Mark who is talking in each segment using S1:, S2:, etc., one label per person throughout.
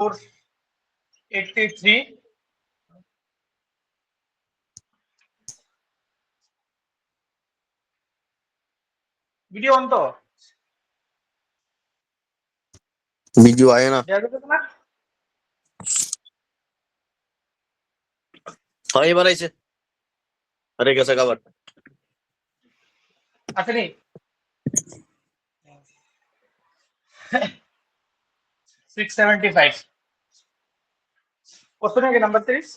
S1: 483 video on तो
S2: video आया ना हाँ ये बनाई से अरे कैसा कवर
S1: अच्छा नहीं 675 কোশ্চেন কি নাম্বার 30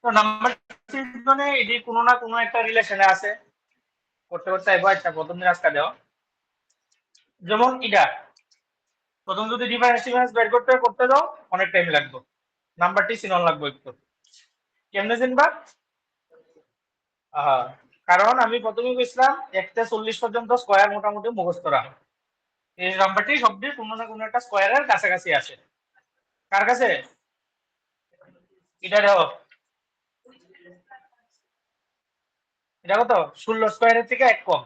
S1: তো নাম্বার 30 মানে এটি কোনো না কোনো একটা রিলেশনে আছে করতে করতে আইবো আচ্ছা প্রথম দিন আজকে দাও যেমন এটা প্রথম যদি ডিফারেন্স বের করতে দাও অনেক টাইম লাগবে নাম্বারটি চিনন লাগবে একটু কেমনে চিনবা কারণ আমি প্রথমেই কইছিলাম 1 থেকে 40 পর্যন্ত স্কয়ার মোটামুটি মুখস্থ রাখো এই নাম্বারটি সবটি কোনো না কোনো একটা স্কয়ারের কাছাকাছি আসে কার কাছে এটা দাও এটা কত 16 স্কয়ারের থেকে এক কম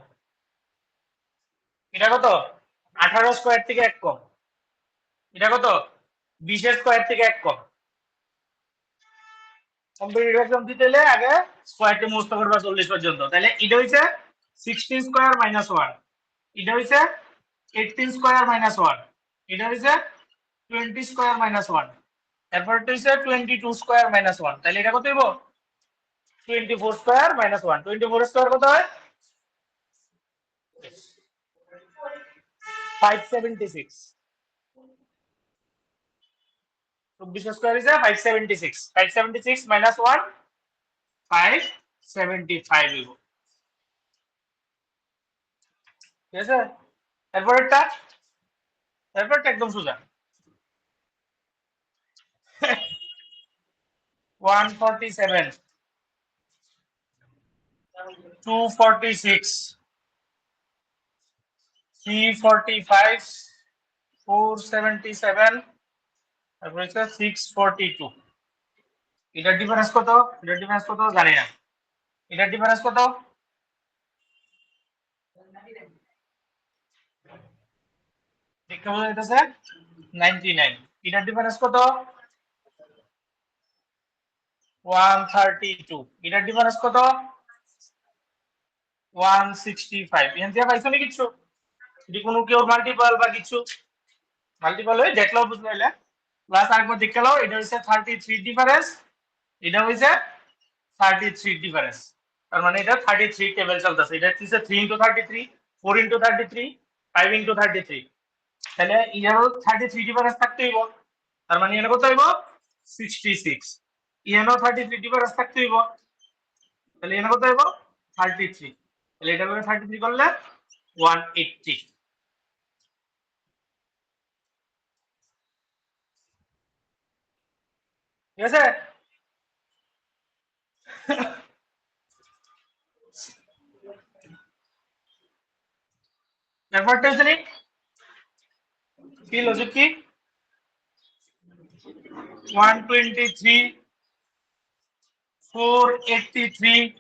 S1: এটা কত 18 স্কয়ার থেকে এক কম এটা কত 20 স্কয়ার থেকে এক কম কম্পিটিটিভ এক্সাম দিতে হলে আগে স্কয়ারটি মুখস্থ করবা 40 পর্যন্ত তাহলে এটা হইছে 16 স্কয়ার মাইনাস 1 এটা হইছে 18 স্কয়ার মাইনাস 1 এটা হইছে 20 স্কয়ার মাইনাস 1 এরপর এটা হইছে 22 স্কয়ার মাইনাস 1 তাহলে এটা কত হইব 24 স্কয়ার মাইনাস 1 24 স্কয়ার কত হয় 576 24 স্কয়ার is 576 576 minus 1 575 হইব ঠিক আছে এরপরটা একদম সোজা 147 246 345 477 তারপরে 642 এটার ডিফারেন্স কত জানি না এটার ডিফারেন্স কত দেখতে বোঝা যাইতেছে 99 এটার ডিফারেন্স কত 132 এটার ডিফারেন্স কত 165 এখান থেকে পাইছো নি কিছু যদি কোনো কেউ মাল্টিপল বা কিছু মাল্টিপল হয়ে দেখলেও বুঝতে পারলে প্লাস আরেকবার দেখে নাও এটা হচ্ছে 33 ডিফারেন্স এটা হচ্ছে 33 ডিফারেন্স তার মানে এটা 33 টেবিল চলতেছে এটা হচ্ছে 3 into 33 4 into 33 5 into 33 তাহলে ইয়ারও 33 ডিফারেন্স থাকতে হইব তার মানে এর কত হইব 66 ইয়ারও 33 ডিফারেন্স থাকতে হইব তাহলে এর কত হইব 33 তাহলে এটা করে 33 করলে 180 ঠিক আছে এরপরটা হচ্ছে কি লজিক কি 123 483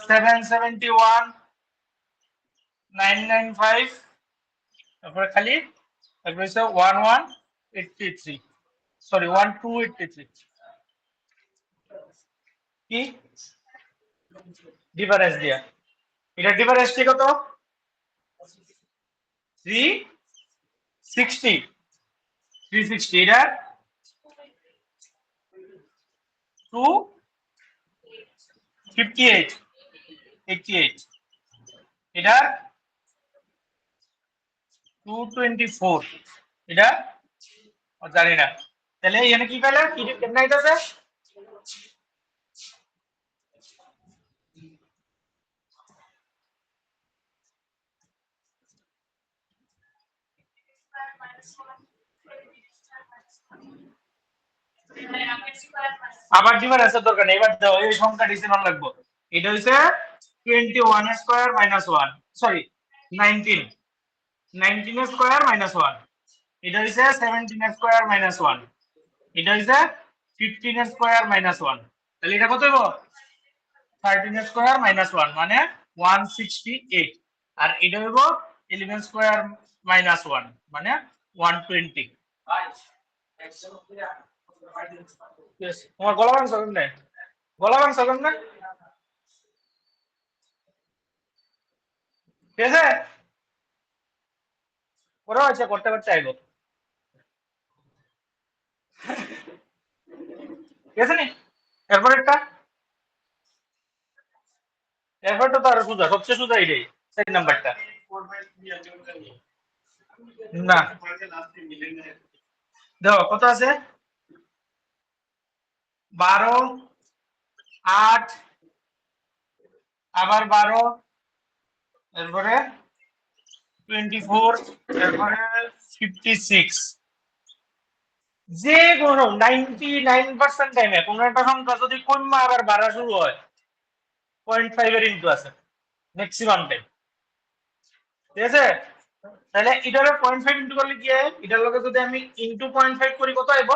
S1: 771 995 তারপরে খালি তারপরে হচ্ছে 1183 সরি 1283 কি ডিফারেন্স দিয়া এটা ডিফারেন্স ঠিক কত 360 এটা 258 88 এটা 224 এটা জানি না তাহলে এখানে কি পেলে কি কেমনে আইতাছে আবার ডিফারেন্সের দরকার নেই এবার দাও এই সংখ্যাটি চিনন লাগবে এটা হইছে 21 square minus 1 sorry 19 19 square minus 1 এটা হইছে 17 স্কয়ার মাইনাস 1 এটা হইছে 15 স্কয়ার মাইনাস 1 তাহলে এটা কত হইব 13 স্কয়ার মাইনাস 1 মানে 168 আর এটা হইব 11 স্কয়ার মাইনাস 1 মানে 120 Yes. তোমার গলা ভাঙছ কেমনে? গলা ভাঙছ কেমনে? ঠিক আছে? ওরা আছে করতে করতে আইব। ঠিক আছে নি? এরপর একটা এরপরটা তো আরো সোজা, সবচেয়ে সোজা এটাই, 4 নাম্বারটা। না, দেখো কত আছে? 12, 8, আবার 12, এরপরে 24, এরপরে 56। যে কোনো 99% টাইমে কোনো একটা সংখ্যা যদি কমা আবার বাড়া শুরু হয় 0.5 এর ইনটু আছে ম্যাক্সিমাম টাইম। ঠিক আছে? তাহলে এটার 0.5 ইনটু করলে কি হয়? এটার লগে যদি আমি ইনটু 0.5 করি কত আইব?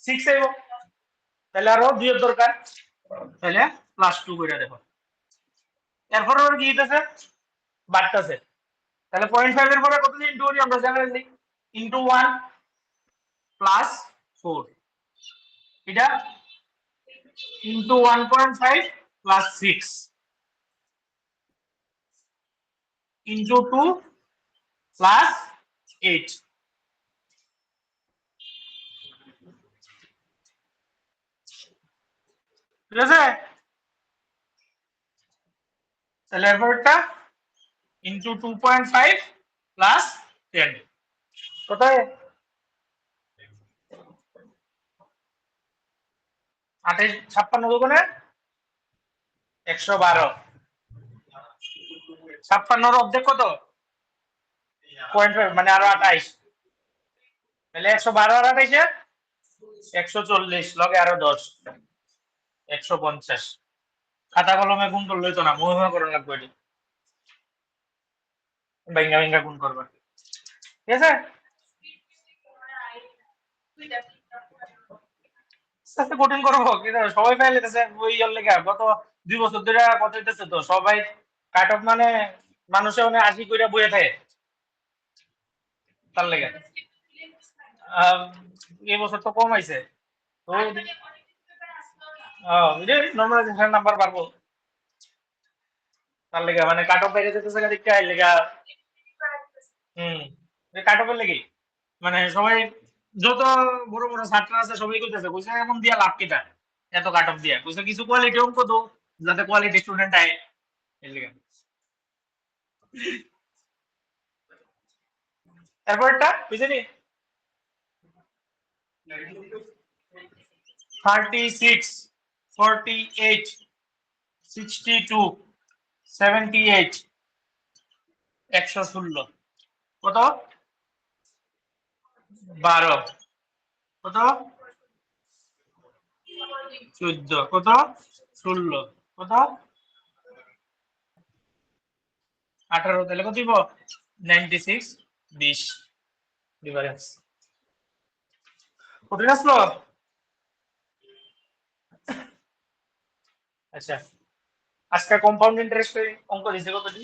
S1: 6 আইব। তাহলে আরো 2 এর দরকার। তাহলে +2 কইরা দেখো। এরপর আবার কি হইতাছে? বাড়তাছে। তাহলে 0.5 এর পরে কত দিয়ে ইনটু করি আমরা জানি ইনটু 1 +4 এটা ইনটু 1.5 +6 ইনটু 2 +8। ঠিক আছে? তাহলে এরপরটা ইনটু 2.5 +10 কত হয়? 28, 56 দুগুণে 112। 56 অর্ধেক কত? 0.5 মানে আরো 28। তাহলে 112 আর 28 140 লগে আরো 10 150। খাতা কলমে গুণ করলে তো না, মহিমা করা লাগবে এটা। ভাঙ্গা ভাঙ্গা গুণ করবা। ঠিক আছে? আস্তে কঠিন করবো কিন্তু সবাই পাইলে ওই ইয়ার লেগে গত 2 বছর ধরে কথা হইতেছে তো সবাই কাট অফ মানে মানুষে মানে 80 কইরা বইয়ে থাকে তার লেগে। এই বছর তো কম আইছে তো নর্মালাইজেশন নাম্বার বাড়বো তার লেগে মানে কাট অফ বাইরে যেতেছে দেখতে আই লেগা। হুম, কাট অফের লেগে মানে সবাই যত বড় বড় ছাত্র আছে সবাই কইছে এখন দিয়া লাভ কিটা এত কাট অফ দিয়া কইছে কিছু কোয়ালিটি অঙ্ক তো যাতে কোয়ালিটি স্টুডেন্ট আয় এর লেগে। তারপরটা বুঝলি 36, 48, 62, 78, 116 কত? 12 কত? 14 কত? 16 কত? 18 তাহলে কত দিব? 96, 20 ডিফারেন্স। কত আসলো? আচ্ছা, আজকে কম্পাউন্ড ইন্টারেস্ট অঙ্ক দিছে কতটি?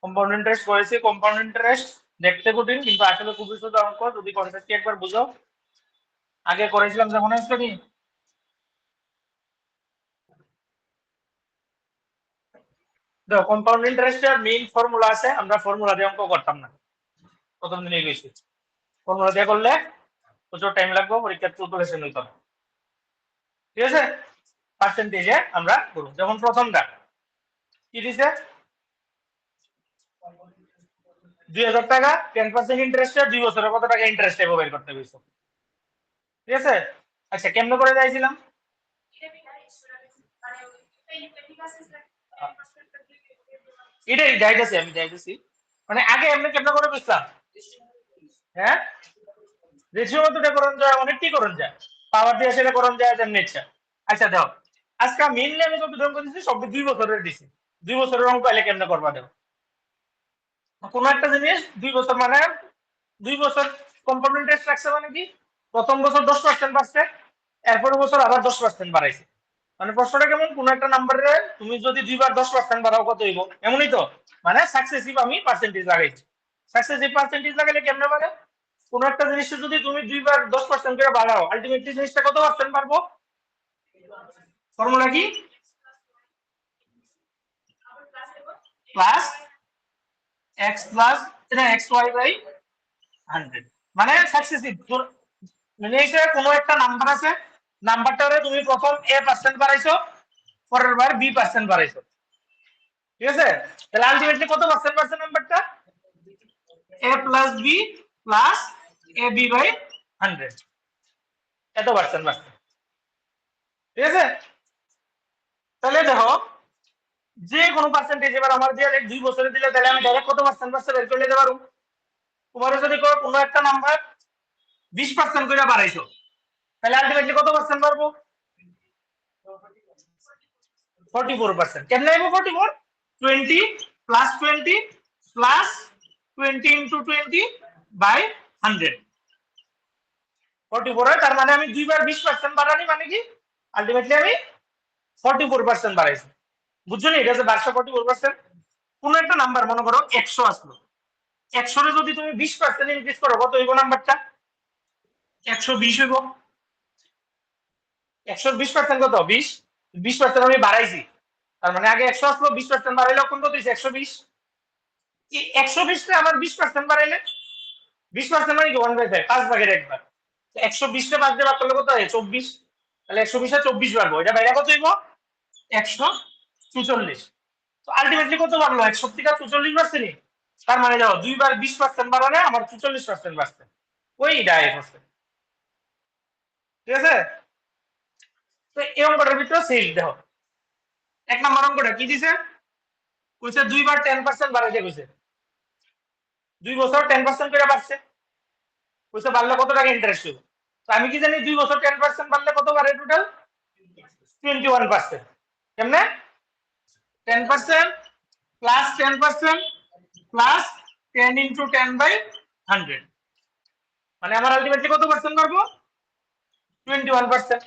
S1: কম্পাউন্ড ইন্টারেস্ট করেছে। কম্পাউন্ড ইন্টারেস্ট দেখতে কঠিন কিন্তু আসলে খুবই সোজা অঙ্ক যদি কনসেপ্টটি একবার বুঝো। আগে করেছিলাম যে মনে হচ্ছে কি? দেখো কম্পাউন্ড ইন্টারেস্টের মেইন ফর্মুলা আছে, আমরা ফর্মুলা দিয়ে অঙ্ক করতাম না প্রথম দিনই গেছি। ফর্মুলা দিয়ে করলে প্রচুর টাইম লাগবে, পরীক্ষার প্রিপারেশন হইতে হবে। ঠিক আছে? পার্সেন্টেজে আমরা করব। যেমন প্রথমটা কি দিছে? 2000 টাকা 10% ইন্টারেস্টে 2 বছরে কত টাকা ইন্টারেস্ট পাবো বের করতে হইছে। ঠিক আছে? আচ্ছা কেমনে করে যাইছিলাম? এটাই যাইতেছি, আমি যাইতেছি মানে আগে এমনি কেমনে করে বুঝলাম? হ্যাঁ, রেশিও মতটা করণ যায়, অনেকটি করণ যায়, পাওয়ার দিয়ে সেটা করণ যায় যেমনি ইচ্ছা। আচ্ছা দাও আজকে মেইনলি আমি যত অঙ্ক দিচ্ছি সব 2 বছরের দিছি। 2 বছরের অঙ্ক এলে কেমনে করবা দেও? কোন একটা জিনিস 2 বছর মানে 2 বছর কম্পাউন্ড ইন্টারেস্ট রাখছে মানে কি প্রথম বছর 10% বাড়ছে, এরপরের বছর আবার 10% বাড়াইছে। মানে প্রশ্নটা কেমন? কোন একটা নাম্বারে তুমি যদি দুইবার 10% বাড়াও কত হইব? এমনই তো, মানে সাকসেসিভ আমি পার্সেন্টেজ লাগাইছি। সাকসেসিভ পার্সেন্টেজ লাগাইলে কেমনে বাড়ে? কোন একটা জিনিসটা যদি তুমি 2 বার 10% করে বাড়াও আলটিমেটলি জিনিসটা কত পার্সেন্ট পারবো? ফর্মুলা কি? Plus X plus X Y by 100 মানে সাকসেসিভ। মানে এটা কোনো একটা নাম্বার আছে, নাম্বারটারে তুমি প্রথম a% বাড়াইছো, পরের বার b% বাড়াইছো, ঠিক আছে? তাহলে আলটিমেটলি কত পার্সেন্ট বাড়ছে নাম্বারটা? a plus b plus ab by 100 এত পার্সেন্ট বাড়ছে, ঠিক আছে? তাহলে দেখো যে কোনো পার্সেন্টেজ এবার আমার দিয়ে 2 বছরে দিলে তাহলে আমি ডাইরেক্ট কত পার্সেন্ট বাড়ছে বের করে নিতে পারবো। তোমার যদি কোনো একটা নাম্বার 20% করে বাড়াইছো তাহলে আলটিমেটলি কত পার্সেন্ট বাড়বো? 44%। কেমনে আইবো 44? 20 প্লাস 20 প্লাস 20 ইনটু 20 বাই 100 44 হয়। তার মানে আমি 2 বার 20% বাড়ানি মানে কি আলটিমেটলি আমি 44% বাড়াইছি। বুঝছো না? এটা যে 44%। কোন একটা নাম্বার মনে করো 100 আসলো, 100 রে যদি তুমি 20% ইনক্রিজ করো কত হইব নাম্বারটা? 120 হইব। 100 20% কত? 20। 20% আমি বাড়াইছি, তার মানে আগে 100 আসলো, 20% বাড়াইলে কোন কত হইছে? 120। এই 120 টা আবার 20% বাড়াইলে 20% মানে কি 1/5, 5 ভাগের 1 ভাগ। 120 টা 5 দিয়ে ভাগ করলে কত হয়? 24। তাহলে 120 এ 24 বাড়বো, এটা বাইরে কত হইব? 144। তো আলটিমেটলি কত বাড়লো? 100 থেকে 44 বাড়ছে নি? তার মানে যাও 2 বার 20% বাড়ালে আমার 44% বাড়ছে, ওই ডাই হচ্ছে, ঠিক আছে? তো এই অঙ্কটার ভিতরে সেল দেখো, 1 নম্বর অঙ্কটা কি দিছে? কইছে 2 বার 10% বাড়াইতে কইছে, 2 বছর 10% করে বাড়ছে, কইছে বাড়লে কত টাকা ইন্টারেস্ট হবে। তো আমি কি জানি 2 বছর 10% বাড়লে কত বাড়ে? টোটাল 21%। কেমনে? 10% প্লাস 10% প্লাস 10 ইনটু 10 বাই 100 মানে আমার আলটিমেটলি কত পার্সেন্ট পারবো? 21%।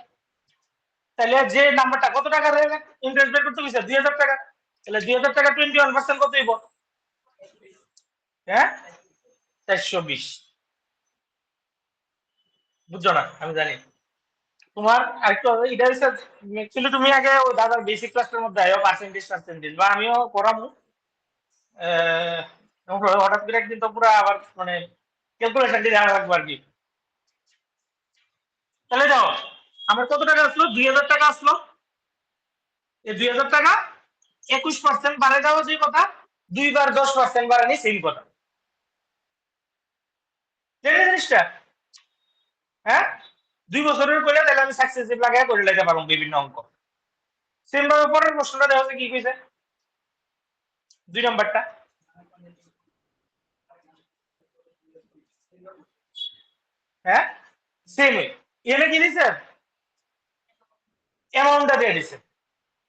S1: তাহলে যে নাম্বারটা কত টাকা ইন্টারেস্ট বের করতে গেছে? 2000 টাকা। তাহলে 2000 টাকা 21% কত হইব? হ্যাঁ, 420। বুঝছো না? আমি জানি তোমার আরেকটু এটা হচ্ছে অ্যাকচুয়ালি তুমি আগে ওই দাদার বেসিক ক্লাসের মধ্যে আয়ো, পার্সেন্টেজ পার্সেন্টেজ বা আমিও পড়ামু। হঠাৎ করে একদিন তো পুরো আবার মানে ক্যালকুলেশন দিয়ে দেখা লাগবে আর কি। তাহলে যাও আমার কত টাকা আসলো? 2000 টাকা আসলো। এই 2000 টাকা 21% বাড়ায় দেওয়া যে কথা, 2 বার 10% বাড়ানি সেই কথা, জানি জিনিসটা? হ্যাঁ, 2 বছরের করলে তাহলে আমি সাকসেসিভ লাগাই করে লাইতে পারবো বিভিন্ন অঙ্ক। সেম ভাবে পরের প্রশ্নটা দেখো কি কইছে, 2 নাম্বারটা। হ্যাঁ, সেম এখানে কি দিছে? অ্যামাউন্টটা দিয়ে দিছে।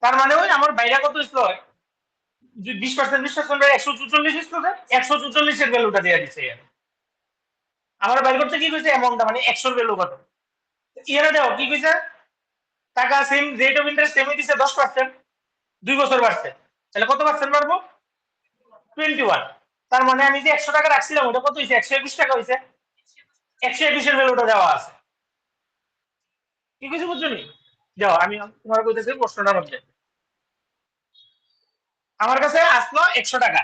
S1: তার মানে ওই আমার বাইরে কত ছিল? 20% 20% 144 ছিল, 144 এর ভ্যালুটা দিয়ে দিছে। আমার বাইর করতে কি কইছে? অ্যামাউন্টটা মানে 100 এর ভ্যালু কত। ইয়ারে দাও কি কইছে? টাকা সেম রেট অফ ইন্টারেস্ট সেমই দিছে 10%, 2 বছর বাড়ছে, তাহলে কত পার্সেন্ট বাড়বো? 21। তার মানে আমি যে 100 টাকা রাখছিলাম ওটা কত হইছে? 121 টাকা হইছে। 121 এর ভ্যালুটা দেওয়া আছে। কি কিছু বুঝছো নি? যাও আমি তোমার কইতেছি প্রশ্নটার মধ্যে আমার কাছে আসলো 100 টাকা,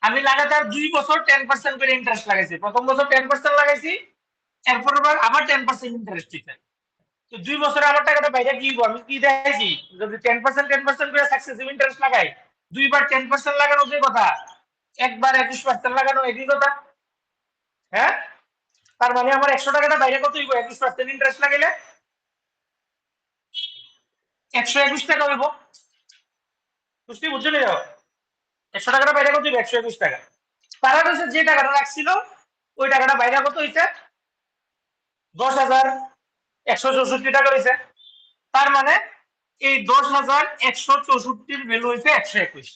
S1: আমি লাগাতার 2 বছর 10% করে ইন্টারেস্ট লাগাইছি। প্রথম বছর 10% লাগাইছি, এরপর আবার 10% ইন্টারেস্ট দিতে। তো 2 বছরে আমার টাকাটা বাইরে কি হইবো? আমি কি দেখাইছি? যদি 10% করে সাকসেসিভ ইন্টারেস্ট লাগাই, 2 বার 10% লাগানো যে কথা, একবার 21% লাগানো একই কথা। হ্যাঁ, তার মানে আমার 100 টাকাটা বাইরে কত হইব? 21% ইন্টারেস্ট লাগাইলে 121 টাকা হইব। বুঝতে বুঝছো না? 100 টাকাটা বাইরে কত হইব? 121 টাকা। তারা হচ্ছে যে টাকাটা রাখছিল ওই টাকাটা বাইরে কত হইছে? 10,164 টাকা হইছে। তার মানে এই 10,164 ভ্যালু হইছে 121।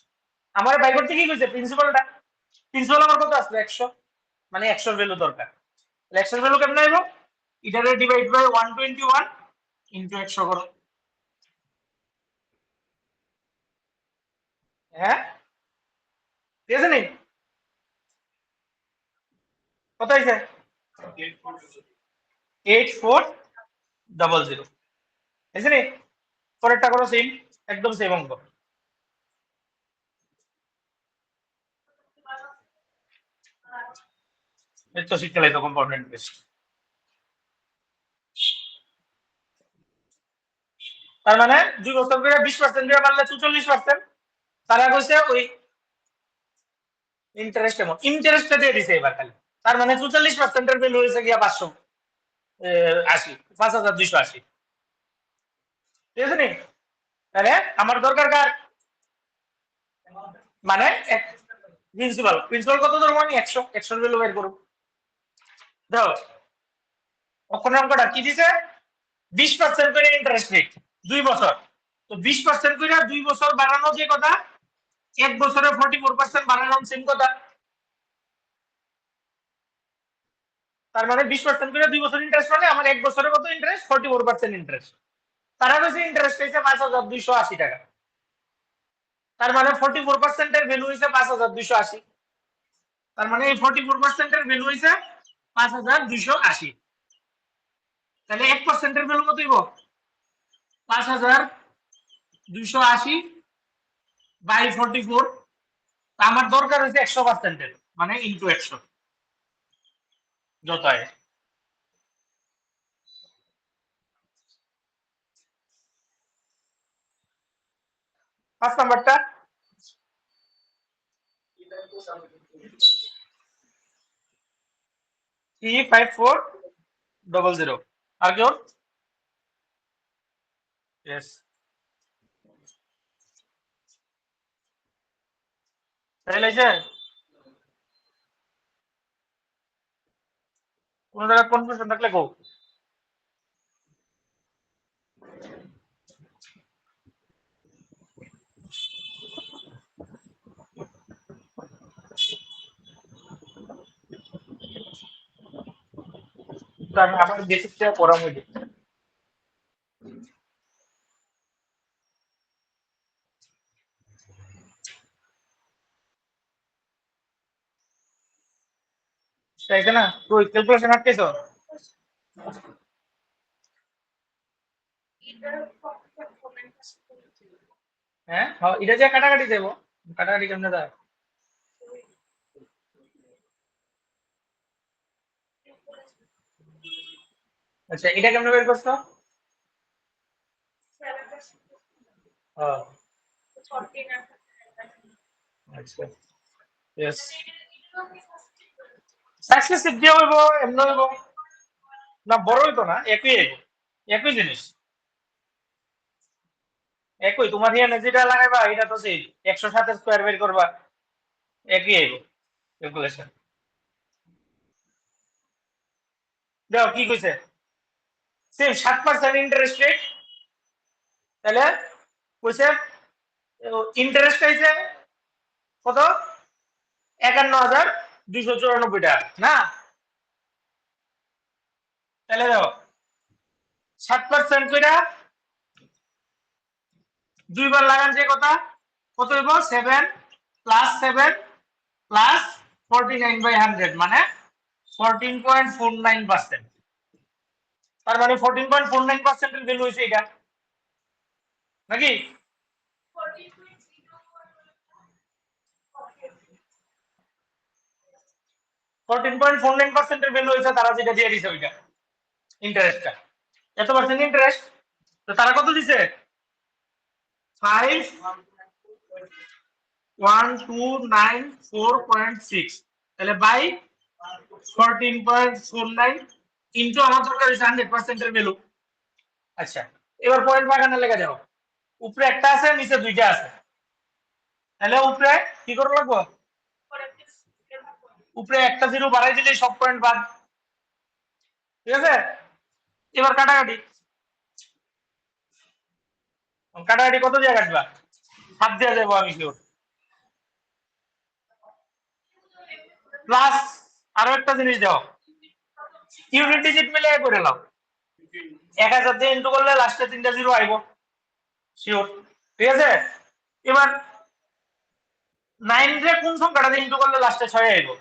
S1: আমার বাই করতে কি কইছে? প্রিন্সিপালটা। প্রিন্সিপাল আমার কত আসলো? 100, মানে 100 ভ্যালু দরকার। 100 ভ্যালু কেমনে আইব? এটারে ডিভাইড বাই 121 ইনটু 100 করো। হ্যাঁ, ঠিক আছে নি? কত হইছে? 8400 বুঝলি নি? পরেরটা করো সেম, একদম সেম অঙ্ক। এই তো শীতকালে তো কম্পাউন্ড ইন্টারেস্ট। তার মানে 2 বছর করে 20% করে মারলে 44%। তারা কইছে ওই ইন্টারেস্ট এমন ইন্টারেস্টটা দিয়ে দিছে এবার খালি। তার মানে 44% এর ভ্যালু হয়েছে গিয়া 580, 5280। ঠিক আছে নি? তাহলে আমার দরকার কার? মানে প্রিন্সিপাল। প্রিন্সিপাল কত ধরবো আমি? 100। 100 ভ্যালু বের করব। দেখো ওখানে অঙ্কটা কি দিছে? 20% করে ইন্টারেস্ট রেট 2 বছর। তো 20% করে 2 বছর বাড়ানো যে কথা, 1 বছরে 44% বাড়ানো সেম কথা। তার মানে 20% করে 2 বছর ইন্টারেস্ট মানে আমার 1 বছরে কত ইন্টারেস্ট? 44% ইন্টারেস্ট। তারা হচ্ছে ইন্টারেস্ট হয়েছে 5280 টাকা। তার মানে 44% এর ভ্যালু হয়েছে 5280। তার মানে এই 44% এর ভ্যালু হয়েছে 5280। তাহলে 1% এর ভ্যালু কত হইব? 5280 বাই 44। আমার দরকার হচ্ছে 100% এর, মানে ইনটু 100 যত হয়। 5 নাম্বারটা 35400 আর কেউ? ইয়েস। তাহলে এই যে কোন জায়গায় কনফিউশন থাকলে গো। আমি আমার বেসিকটা পড়া হইলে তাই না? তো ক্যালকুলেশন আটকেছো? হ্যাঁ হ্যাঁ, এটা যে কাটাকাটি দেবো, কাটাকাটি কেমনে দেয়? আচ্ছা এটা কেমনে বের করছো? হ্যাঁ, আচ্ছা ইয়েস। সাকসেসিভ দিয়ে হইব, এমন হইব না, বড় হইতো না, একই হইব, একই জিনিস একই। তোমার হিয়ানে যেটা লাগাইবা এটা তো সেই 107 স্কয়ার বের করবা, একই হইব ক্যালকুলেশন। দেখো কি কইছে, সেম 7% ইন্টারেস্ট রেট। তাহলে কইছে ইন্টারেস্ট হইছে কত? 51294 টাকা না? তাহলে দেখো 7% কইরা দুইবার লাগান যে কথা, কত হইব? 7 প্লাস 7 প্লাস 49/100 মানে 14.49%। তার মানে 14.49% এর ভ্যালু হইছে এটা নাকি? 14.49% এর ভ্যালু হইছে তারা যেটা দিয়ে দিছে ওইটা ইন্টারেস্টটা। এত পার্সেন্ট ইন্টারেস্ট। তো তারা কত দিছে? 51294.6। তাহলে বাই 14.49 ইনটু আমার দরকার হচ্ছে 100% এর ভ্যালু। আচ্ছা এবার পয়েন্ট বাগানে লেগে যাও। উপরে একটা আছে নিচে দুইটা আছে, তাহলে উপরে কি করে লাগবো? উপরে একটা জিরো বাড়াই দিলে সব পয়েন্ট বাদ। ঠিক আছে? এবার কাটাকাটি। কাটাকাটি কত দিয়ে কাটবা? 7 দিয়ে যাবো আমি শিওর। প্লাস আরো একটা জিনিস দাও, ইউনিট ডিজিট মিলে করে নাও। 1000 দিয়ে ইন্টু করলে লাস্টে 3টা জিরো আইবো শিওর। ঠিক আছে? এবার 9 রে কোন সংখ্যাটা দিয়ে ইন্টু করলে লাস্টে 6 আইবো?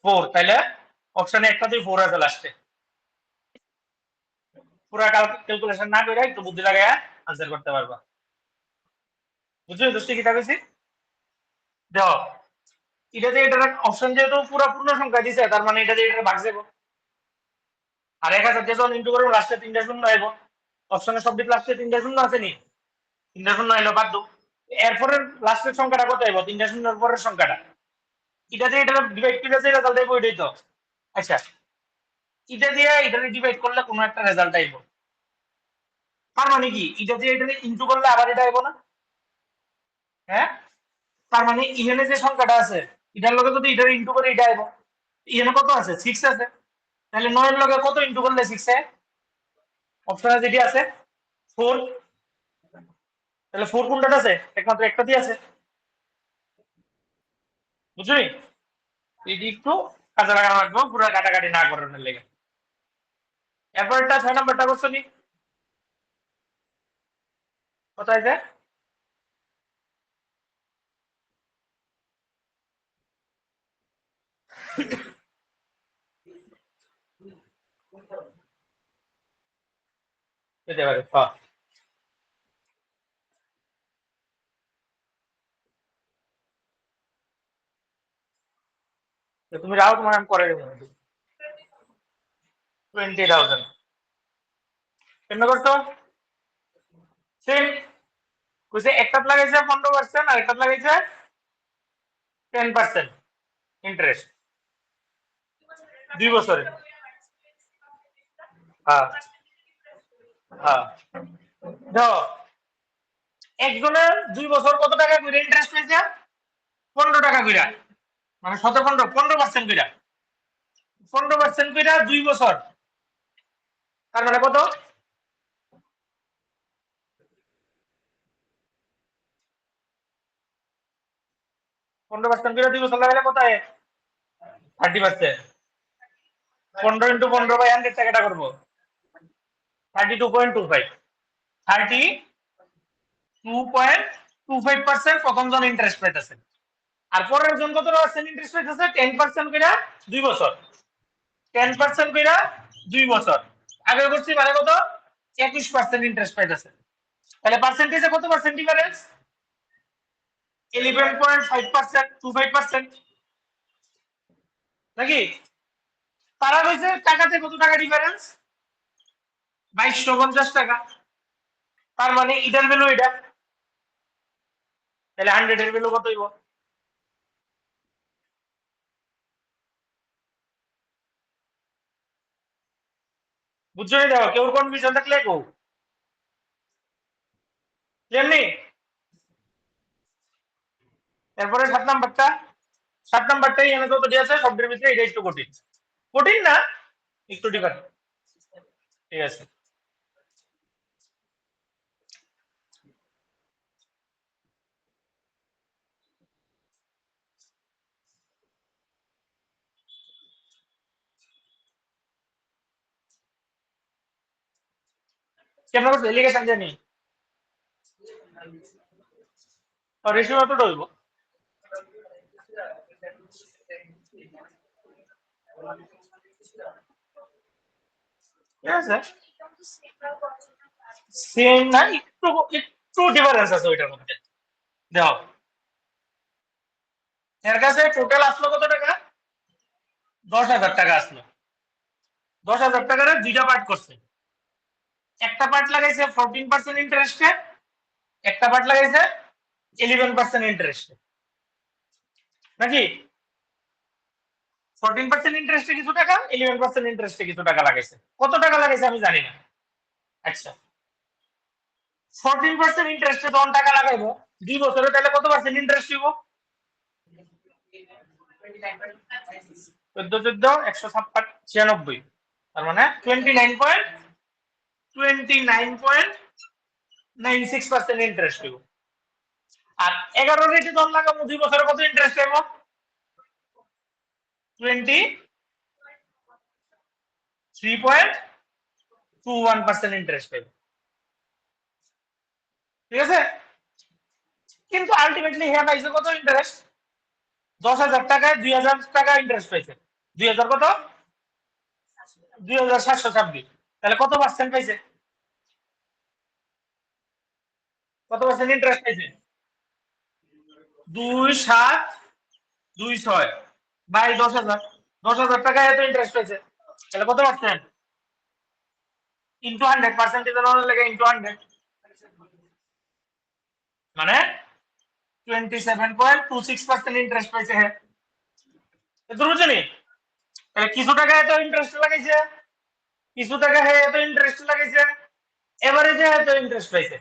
S1: 4 তাহলে অপশনে একটাতেই 4 আছে লাস্টে। পুরা ক্যালকুলেশন না করে একটু বুদ্ধি লাগায় আনসার করতে পারবা। বুঝছো দোস্তি কি কইছি? দেখো এটাতে এটার অপশন যেহেতু পুরা পূর্ণ সংখ্যা দিছে তার মানে এটা দিয়ে এটা ভাগ যাবো। আর 1000 দিয়ে যখন ইনটু করব লাস্টে 3টা শূন্য আইব। অপশনে সব দিক লাস্টে 3টা শূন্য আছে নি? 3টা শূন্য আইলো বাদ দাও। এরপরের লাস্টের সংখ্যাটা কত আইব? 3টা শূন্যের পরের সংখ্যাটা। এটা দিয়ে এটা ডিভাইড করে যে রেজাল্ট আইব ওইটাই তো। আচ্ছা এটা দিয়ে এটা ডিভাইড করলে কোনো একটা রেজাল্ট আইব। তার মানে কি এটা দিয়ে এটা ইনটু করলে আবার এটা আইব না? হ্যাঁ তার মানে এখানে যে সংখ্যাটা আছে এটার লগে যদি এটা ইনটু করে এটা আইব। এখানে কত আছে? 6 আছে। তাহলে 9 এর লগে কত ইনটু করলে 6 এ? অপশনে যেটি আছে 4। তাহলে 4 কোনটা আছে? একমাত্র একটাতেই আছে। বুঝলি? এটি একটু কাজে লাগানো লাগবে পুরো কাটাকাটি না করানোর লেগে। এরপর একটা 6 নাম্বারটা করছো নি? কোথায় যে যেতে পারে। হ্যাঁ তো তুমি রাও তোমার আমি করে দেবো 20,000 কেন করতো সেম কইছে একটা লাগাইছে 15% আর একটা লাগাইছে 10% ইন্টারেস্ট 2 বছরে। হ্যাঁ হ্যাঁ দাও একজনের 2 বছর কত টাকা করে ইন্টারেস্ট পাইছে? 15 টাকা করে। মানে 15% করে। 15% করে 2 বছর। তার মানে কত? 15% করে 2 বছর লাগাইলে কত হয়? 30%। 15 ইন্টু 15 বাই 100 টাকাটা করবো 32.25। 32.25% প্রথম জন ইন্টারেস্ট পাইতেছে। আর পরের জন কত পার্সেন্ট ইন্টারেস্ট পাইতেছে? 10% করে 2 বছর। 10% করে 2 বছর। আগে করছি মানে কত? 21% ইন্টারেস্ট পাইতেছে। তাহলে পার্সেন্টেজে কত পার্সেন্ট ডিফারেন্স? 11.5%, 25%। নাকি? তারা কইছে টাকাতে কত টাকা ডিফারেন্স? 2250 টাকা। তার মানে এটার ভ্যালু এটা। তাহলে 100 এর ভ্যালু কত হইব? বুঝছো নি? দেখো কেউ কনফিউশন থাকলে কও। ক্লিয়ার নেই? এরপরে 7 নাম্বারটা। 7 নাম্বারটাই এখানে যত দিয়ে আছে শব্দের ভিতরে এটা একটু কঠিন। কঠিন না একটু ডিফারেন্ট। ঠিক আছে কেমন করছো এলিগেশন জানি রেশিও কতটা হইব? ঠিক আছে সেম না একটু একটু ডিফারেন্স আছে ওইটার মধ্যে। দেখো এর কাছে টোটাল আসলো কত টাকা? 10,000 টাকা আসলো। 10,000 টাকার দুইটা পার্ট করছে। একটা পার্ট লাগাইছে 14% ইন্টারেস্টে, একটা পার্ট লাগাইছে 11% ইন্টারেস্টে। নাকি? 14% ইন্টারেস্টে কিছু টাকা, 11% ইন্টারেস্টে কিছু টাকা লাগাইছে। কত টাকা লাগাইছে আমি জানি না। আচ্ছা 14% ইন্টারেস্টে যখন টাকা লাগাইবো 2 বছরে তাহলে কত পার্সেন্ট ইন্টারেস্ট দিব? 14 14 156 তার মানে 29.96% ইন্টারেস্ট দিব। আর 11 রেটে যখন লাগাবো 2 বছরে কত ইন্টারেস্ট পাবো? 23.21% ইন্টারেস্ট পাবো। ঠিক আছে কিন্তু আলটিমেটলি হ্যাঁ পাইছে কত ইন্টারেস্ট? 10,000 টাকায় 2,000 টাকা ইন্টারেস্ট পাইছে। 2000 কত 2726, তাহলে কত পার্সেন্ট পাইছে, কত পার্সেন্ট ইন্টারেস্ট পাইছে 2726 বাই 10,000 টাকায় এত ইন্টারেস্ট পাইছে, তাহলে কত পার্সেন্ট ইন্টু 100%, লাগে ইন্টু 100 মানে 27.26% ইন্টারেস্ট পাইছে। হ্যাঁ এত বুঝছেনি, তাহলে কিছু টাকা এত ইন্টারেস্ট লাগাইছে, কিছু টাকা হ্যাঁ এত ইন্টারেস্ট লাগাইছে, এভারেজে এত ইন্টারেস্ট পাইছে,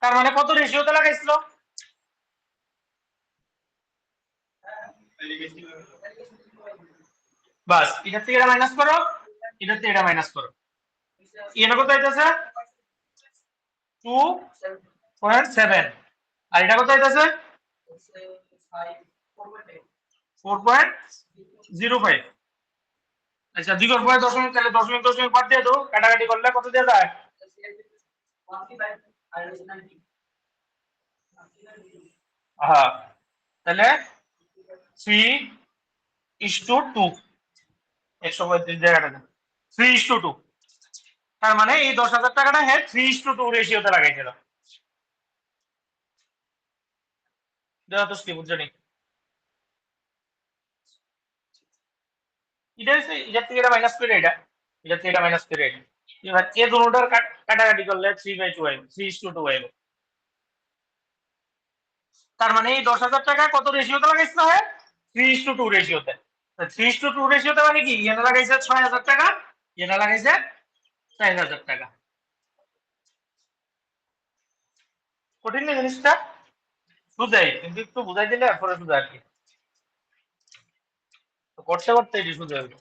S1: তার মানে কত রেশিওতে লাগাইছিল, বাস এটা থেকে এটা মাইনাস করো, এটা থেকে এটা মাইনাস করো, এটা কত আইতাছে 2.7 আর এটা কত আইতাছে 4.05। আচ্ছা 2.5 তাহলে দশমিক বাদ দিয়ে দাও, কাটাকাটি করলে কত দেওয়া যায়, হ্যাঁ তাহলে 3:2, 135 জায়গাটা 3:2, তার মানে এই 10,000 টাকাটা হ্যাঁ 3:2 রেশিওতে লাগাইছিল। দেওয়া তো কি বুঝছো নি, এটা হচ্ছে এটার থেকে এটা মাইনাস করে এটা, এটার থেকে এটা মাইনাস করে এটা, এবার এ দুটোটার কাটাকাটি করলে 3/2 আইব, 3:2 আইব। তার মানে এই 10,000 টাকা কত রেশিওতে লাগাইছিল হয় 3:2 রেশিওতে, 3:2 রেশিওতে মানে কি এনে লাগাইছে 6,000 টাকা, এনে লাগাইছে 4,000 টাকা। কঠিন না জিনিসটা, বুঝাই কিন্তু একটু বুঝাই দিলে এরপরে শুধু আর কি করতে করতে এটি শুধু হইল।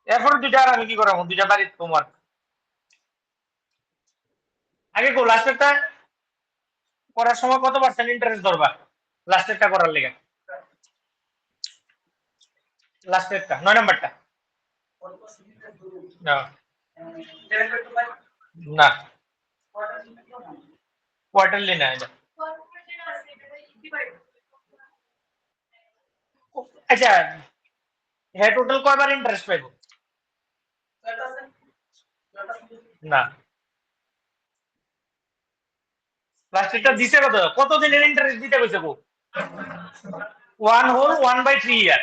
S1: এরপরে দুইটা আর আমি কি করাবো, দুইটা বাড়ির তোমার আগে গো লাস্টেরটা করার সময় কত পার্সেন্ট ইন্টারেস্ট ধরবা, লাস্টেরটা করার লেগে, লাস্টেরটা 9 নাম্বারটা না না কোয়ার্টারলি না এটা। আচ্ছা হ্যাঁ টোটাল কয়বার ইন্টারেস্ট পাইবো, না লাস্টেরটা দিছে কত, কত দিনের ইন্টারেস্ট দিতে কইছে গো, 1/3 ইয়ার,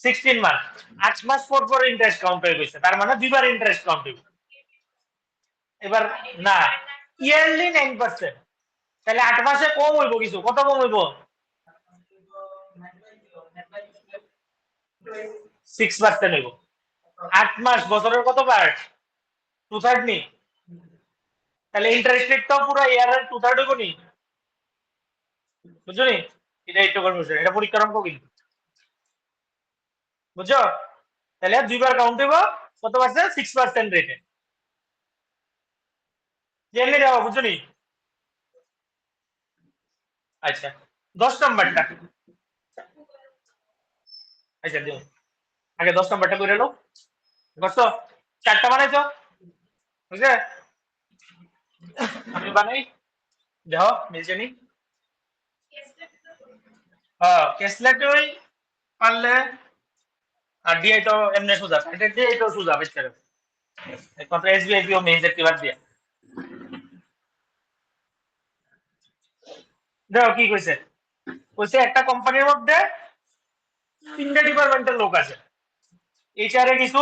S1: 16 মাস, 8 মাস পর পর ইন্টারেস্ট কাউন্ট হয়ে গেছে, তার মানে দুইবার ইন্টারেস্ট কাউন্ট হইবে। এবার না ইয়ারলি 9%, তাহলে 8 মাসে কম হইব কিছু, কত কম হইব 6% হইব। 8 মাস বছরের কত পার্ট 2/3 নি, তাহলে ইন্টারেস্ট রেটটাও পুরো ইয়ারের 2/3 হইব নি, বুঝছো নি, এটা একটু কনফিউশন, এটা পরীক্ষার অঙ্ক কিন্তু, বুঝছো, তাহলে দুইবার কাউন্ট হইব কত পার্সেন্ট 6% রেটে, জেনে যাও বুঝছো নি। আচ্ছা 10 নাম্বারটা, আচ্ছা দিও আগে 10 নাম্বারটা করে লো, বুঝছো 4টা বানাইছো, বুঝলে আমি বানাই দেখো মিলছে নি, হ্যাঁ ক্যাশলেট ওই পারলে আর ডিআই তো এমনি সোজা, এটা ডিআই তো সোজা বেশ করে, একমাত্র এসবিআই পিও মেইজ একবার দিয়ে দেখো কি কইছে, কইছে একটা কোম্পানির মধ্যে 3টা ডিপার্টমেন্টের লোক আছে, এইচআর এ কিছু,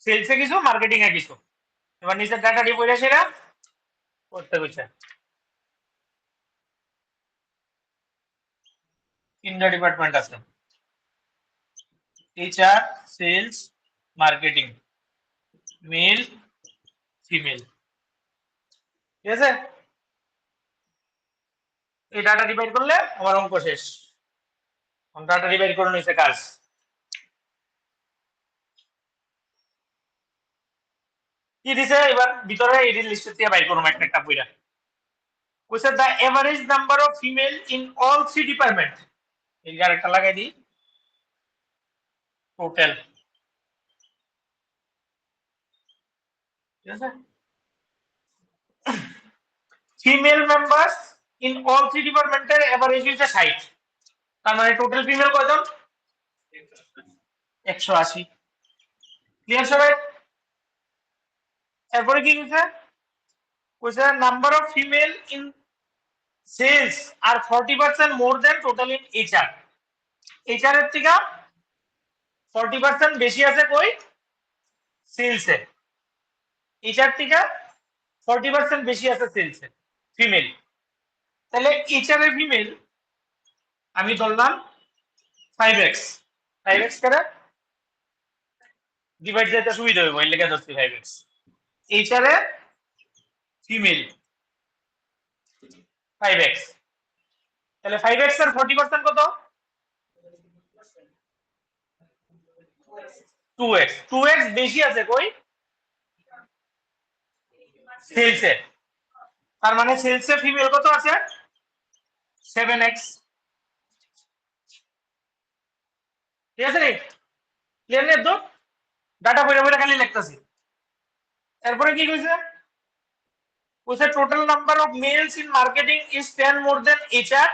S1: সেলস এ কিছু, মার্কেটিং এ কিছু, এবার নিচে ডাটা ডিপোজিট সেটা করতে কইছে, 3টা ডিপার্টমেন্ট আছে, HR, sales, marketing, male, female, ঠিক আছে, এই ডাটা ডিভাইড করলে আমার অঙ্ক শেষ, ডাটা ডিভাইড করে নিছে কাজ। কি দিছে এবার ভিতরে এই লিস্ট থেকে বাইর করুম একটা একটা কইরা, কইছে the average number of female in all 3 department, এই আরেকটা লাগাই দিই টোটাল, ঠিক আছে, female members in all three ডিপার্টমেন্টের এভারেজ হচ্ছে 60, তার মানে টোটাল ফিমেল কয়জন? 180। ক্লিয়ার সবাই? এরপরে কি হয়েছে? কইছে number of female in sales আর 40% more then total in HR. HR এর থেকে 40% বেশি আছে কই? সেলসে। এইচআর থেকে 40% বেশি আছে সেলসে ফিমেল। তাহলে এইচআর এর ফিমেল আমি ধরলাম 5x। 5x করে ডিভাইড যেতে সুবিধা হবে, ওই লেগে ধরছি 5x। এইচআর এর ফিমেল 5x, তাহলে 5x এর 40% কত? 2x। 2x বেশি আছে কই? সেলসে। তার মানে সেলসে ফিমেল কত আছে? 7x। ঠিক আছে রে? ক্লিয়ার নেই তো? ডাটা বইরা বইরা খালি লিখতাছি। এরপরে কি কইছে? কইছে total number of males in marketing is 10 more than HR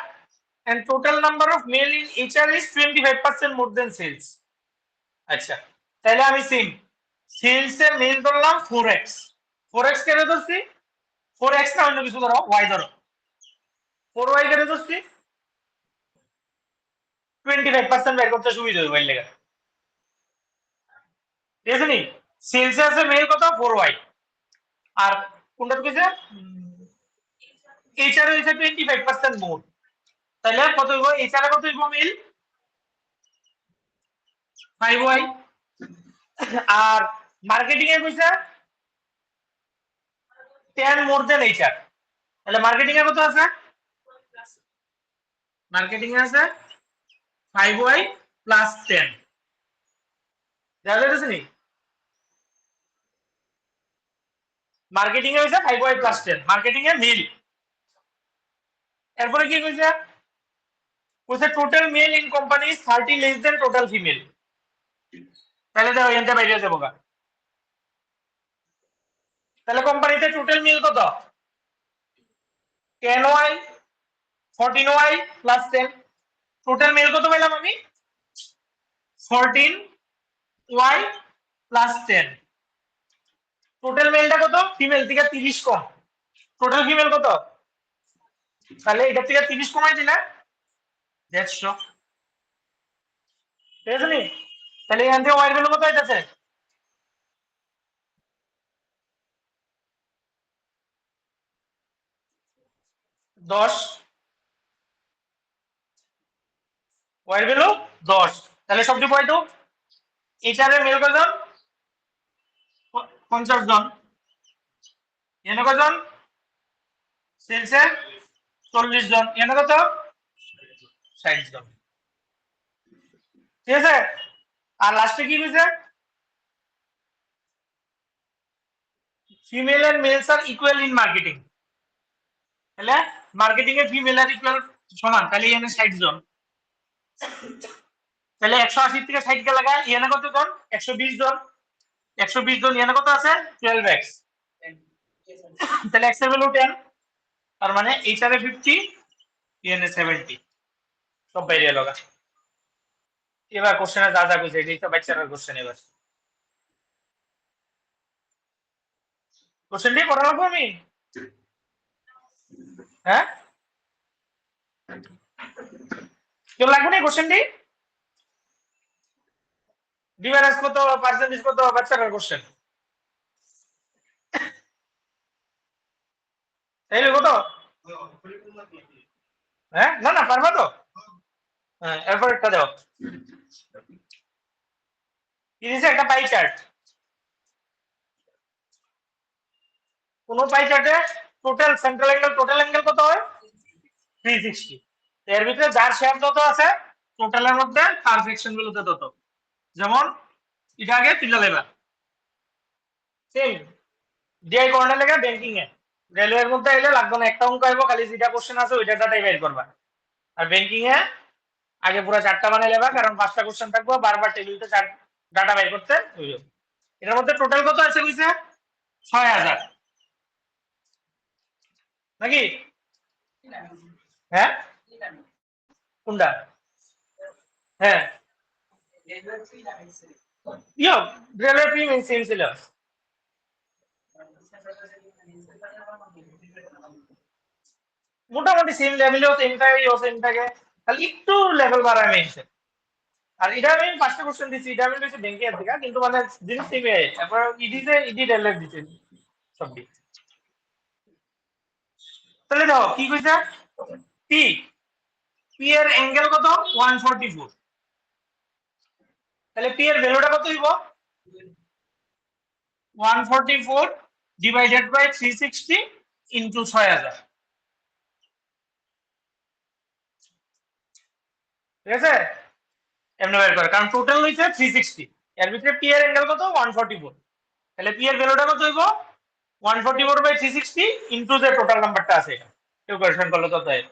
S1: and total number of male in HR is 25% more than sales. আচ্ছা, তাহলে আমি সেলস এর মেল ধরলাম 4x। 4x কেন ধরছি? 4x না অন্য কিছু ধরো, y ধরো। 4y কেন ধরছি? 25% বের করতে সুবিধা হবে লেগে। ঠিক আছে নি? সেলস আছে মেল কত? 4y। আর কোনটা কইছে? এইচআর হইছে 25% মোর। তাহলে কত হইব? এইচআর কত হইব মেল? 5y। আর মার্কেটিং এ কইছে 10 মোর দেন এইচআর। তাহলে মার্কেটিং এ কত আছে? মার্কেটিং এ আছে 5y প্লাস 10। দেখা যাচ্ছে নি? মার্কেটিং এ হইছে 5y প্লাস 10, মার্কেটিং এ মিল। এরপরে কি কইছে? কইছে total mail in company is 30 less than total female. তাহলে দাও এখানটা বাইরে যাবো গা। তাহলে কোম্পানিতে টোটাল মেল কত? 10y 14y plus 10। Total mail কত পেলাম আমি? 14y plus 10। টোটাল মেলটা কত? ফিমেল থেকে 30 কম। টোটাল ফিমেল কত? তাহলে এটা থেকে 30 কমাই দিলে 150। ঠিক আছে নি? তাহলে এখান থেকে ওয়াই ভ্যালু কত হইতাছে? 10। Y value 10। তাহলে সবচেয়ে পয়েন্ট এইচআর এর মেল কয়জন? 50 জন। এনে কয়জন? সেলসে 40 জন। এনে কত? 60 জন। ঠিক আছে? আর লাস্টে কি কইছে? Female and males are equal in marketing. তাহলে মার্কেটিং এ ফিমেল আর ইকুয়াল সমান, তাহলে এখানে 60 জন। তাহলে 180 থেকে 60 কে লাগায় এখানে কত জন? 120 জন। 120 জন এখানে কত আছে? 12x। তাহলে x এর ভ্যালু 10। তার মানে এইচআর এ 50, এখানে 70। সব বাইরে লগা। এবার কোশ্চেনে যা যা কইছে এটাই তো বাচ্চারা কোশ্চেন। এবার কোশ্চেনটি করা লাগবে আমি? হ্যাঁ, কেউ লাগবে না কোশ্চেনটি? ডিফারেন্স কত, পার্সেন্টেজ কত, বাচ্চারা কোশ্চেন। তাইলে কত? হ্যাঁ, না না পারবা তো? হ্যাঁ, এরপর একটা দাও। কি দিছে? একটা পাই চার্ট। কোন পাই চার্টে টোটাল সেন্ট্রাল অ্যাঙ্গেল কত হয়? 360। এর ভিতরে যার শেয়ার যত আছে টোটালের মধ্যে তার সেকশন গুলোতে তত। যেমন এটা আগে তুলে লেবা সেম ডিআই কর্নার লেগে ব্যাংকিং এ রেলওয়ের মধ্যে এলে লাগবে না, একটা অঙ্ক আইবো, খালি যেটা কোশ্চেন আছে ওইটা ডাটাই বের করবা। আর ব্যাংকিং এ আগে পুরো চারটা বানাই লেবা, কারণ 5টা কোশ্চেন থাকবো, বারবার টেবিলতে চার ডাটা বের করতে হইবে। এটার মধ্যে টোটাল কত আছে কইছে? 6000 নাকি? হ্যাঁ কোনটা হ্যাঁ ইয়ো রেলওয়ে প্রি মেইন সেম ছিল মোটামুটি সেম লেভেলেও সেম থাকে ইও সেম থাকে খালি একটু লেভেল বাড়ায় মেইনছে আর এটা আমি পাঁচটা কোশ্চেন দিচ্ছি এটা আমি বেশি ব্যাংকে আছে কিন্তু মানে জিনিস সেমই তারপর ইডিতে ইডি রেলওয়ে দিচ্ছে সবটি তাহলে দেখো কি কইছে পি পি এর অ্যাঙ্গেল কত 144 তাহলে পি এর ভ্যালুটা কত হইব 144 ডিভাইডেড বাই 360 ইনটু 6000 ঠিক আছে এমনি বের করে কারণ টোটাল হইছে 360 এর ভিতরে পি এর অ্যাঙ্গেল কত 144 তাহলে পি এর ভ্যালুটা কত হইব 144 বাই 360 ইনটু যে টোটাল নাম্বারটা আছে এটা ক্যালকুলেশন করলে কত হয়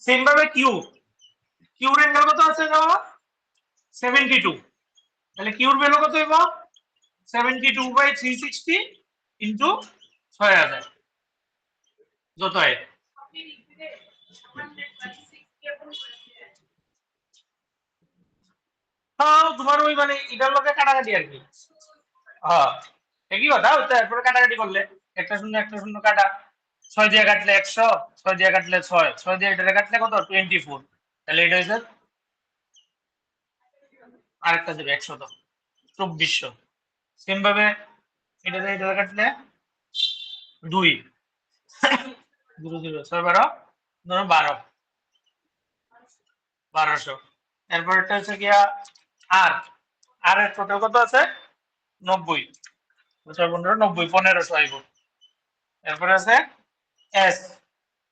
S1: সেম ভাবে কিউ কিউর অ্যাঙ্গেল কত আছে বাবা 72 তাহলে কিউর ভ্যালু কত হইব 72 বাই 360 ইনটু 6000 যত হয় হ্যাঁ তোমার ওই মানে এটার লগে কাটাকাটি আর কি হ্যাঁ একই কথা তারপরে কাটাকাটি করলে একটা শূন্য কাটা 6 দিয়ে কাটলে 100 6 দিয়ে কাটলে 6 6 দিয়ে এটা কাটলে কত 24 তাহলে এটা হচ্ছে আরেকটা দেবে 100 তো 2400 সেম ভাবে এটা দিয়ে এটা কাটলে 2 0 0 6 12 ধরো 12 1200 এরপর এটা হচ্ছে গিয়া আর আর এর টোটাল কত আছে 90 6 15 90 1500 আইব এরপর আছে এস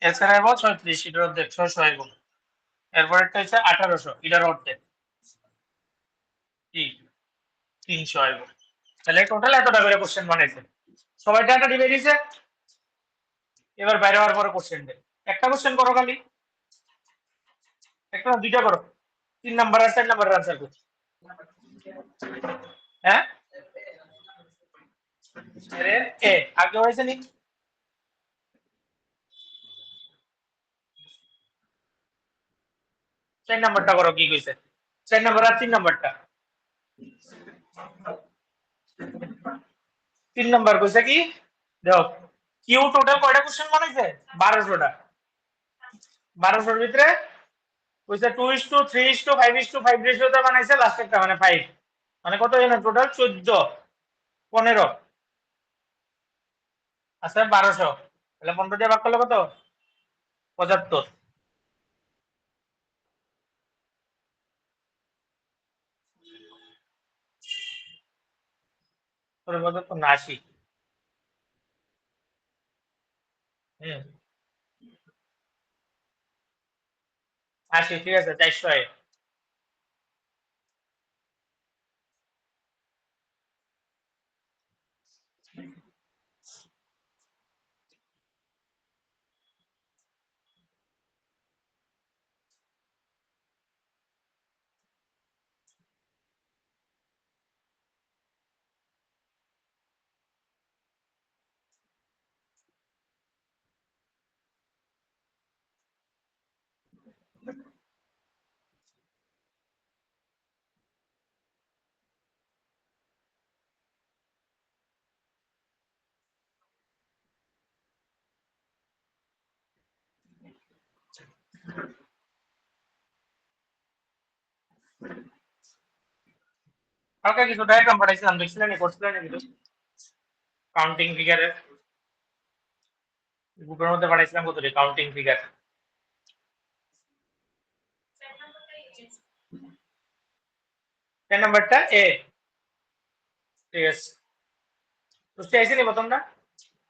S1: এস এর আইব 36 এটার অর্ধেক 600 আইব এরপর একটা হচ্ছে 1800 এটার অর্ধেক কি 300 আইব তাহলে টোটাল এতটা করে কোশ্চেন বানাইছে সবাই ডাটা দিবে দিছে এবার বাইরে হওয়ার পরে কোশ্চেন দেয় একটা কোশ্চেন করো খালি একটা না দুইটা করো 3 নাম্বার আর 4 নাম্বারের আনসার করো হ্যাঁ আরে এ আগে হয়েছে নি 4 নাম্বারটা করো কি কইছে 4 নাম্বার আর 3 নাম্বারটা 3 নাম্বার কইছে কি দেখো কিউ টোটাল কয়টা কোশ্চেন বানাইছে 1200টা 1200 এর ভিতরে কইছে 2:3:5:5 রেশিওতে বানাইছে লাস্ট একটা মানে 5 মানে কত এখানে টোটাল 14 15 আছে 1200 তাহলে 15 দিয়ে ভাগ করলে কত 75 তোর 75 না 80 হুম 80 ঠিক আছে 400 এ কালকে কিছু ডায়াগ্রাম পাঠাইছিলাম দেখছিলেন করছিলেন কিন্তু কাউন্টিং ফিগারের গ্রুপের মধ্যে পাঠাইছিলাম কতটি কাউন্টিং ফিগার 10 নাম্বারটা এ ঠিক আছে বুঝতে আইছিনি প্রথমটা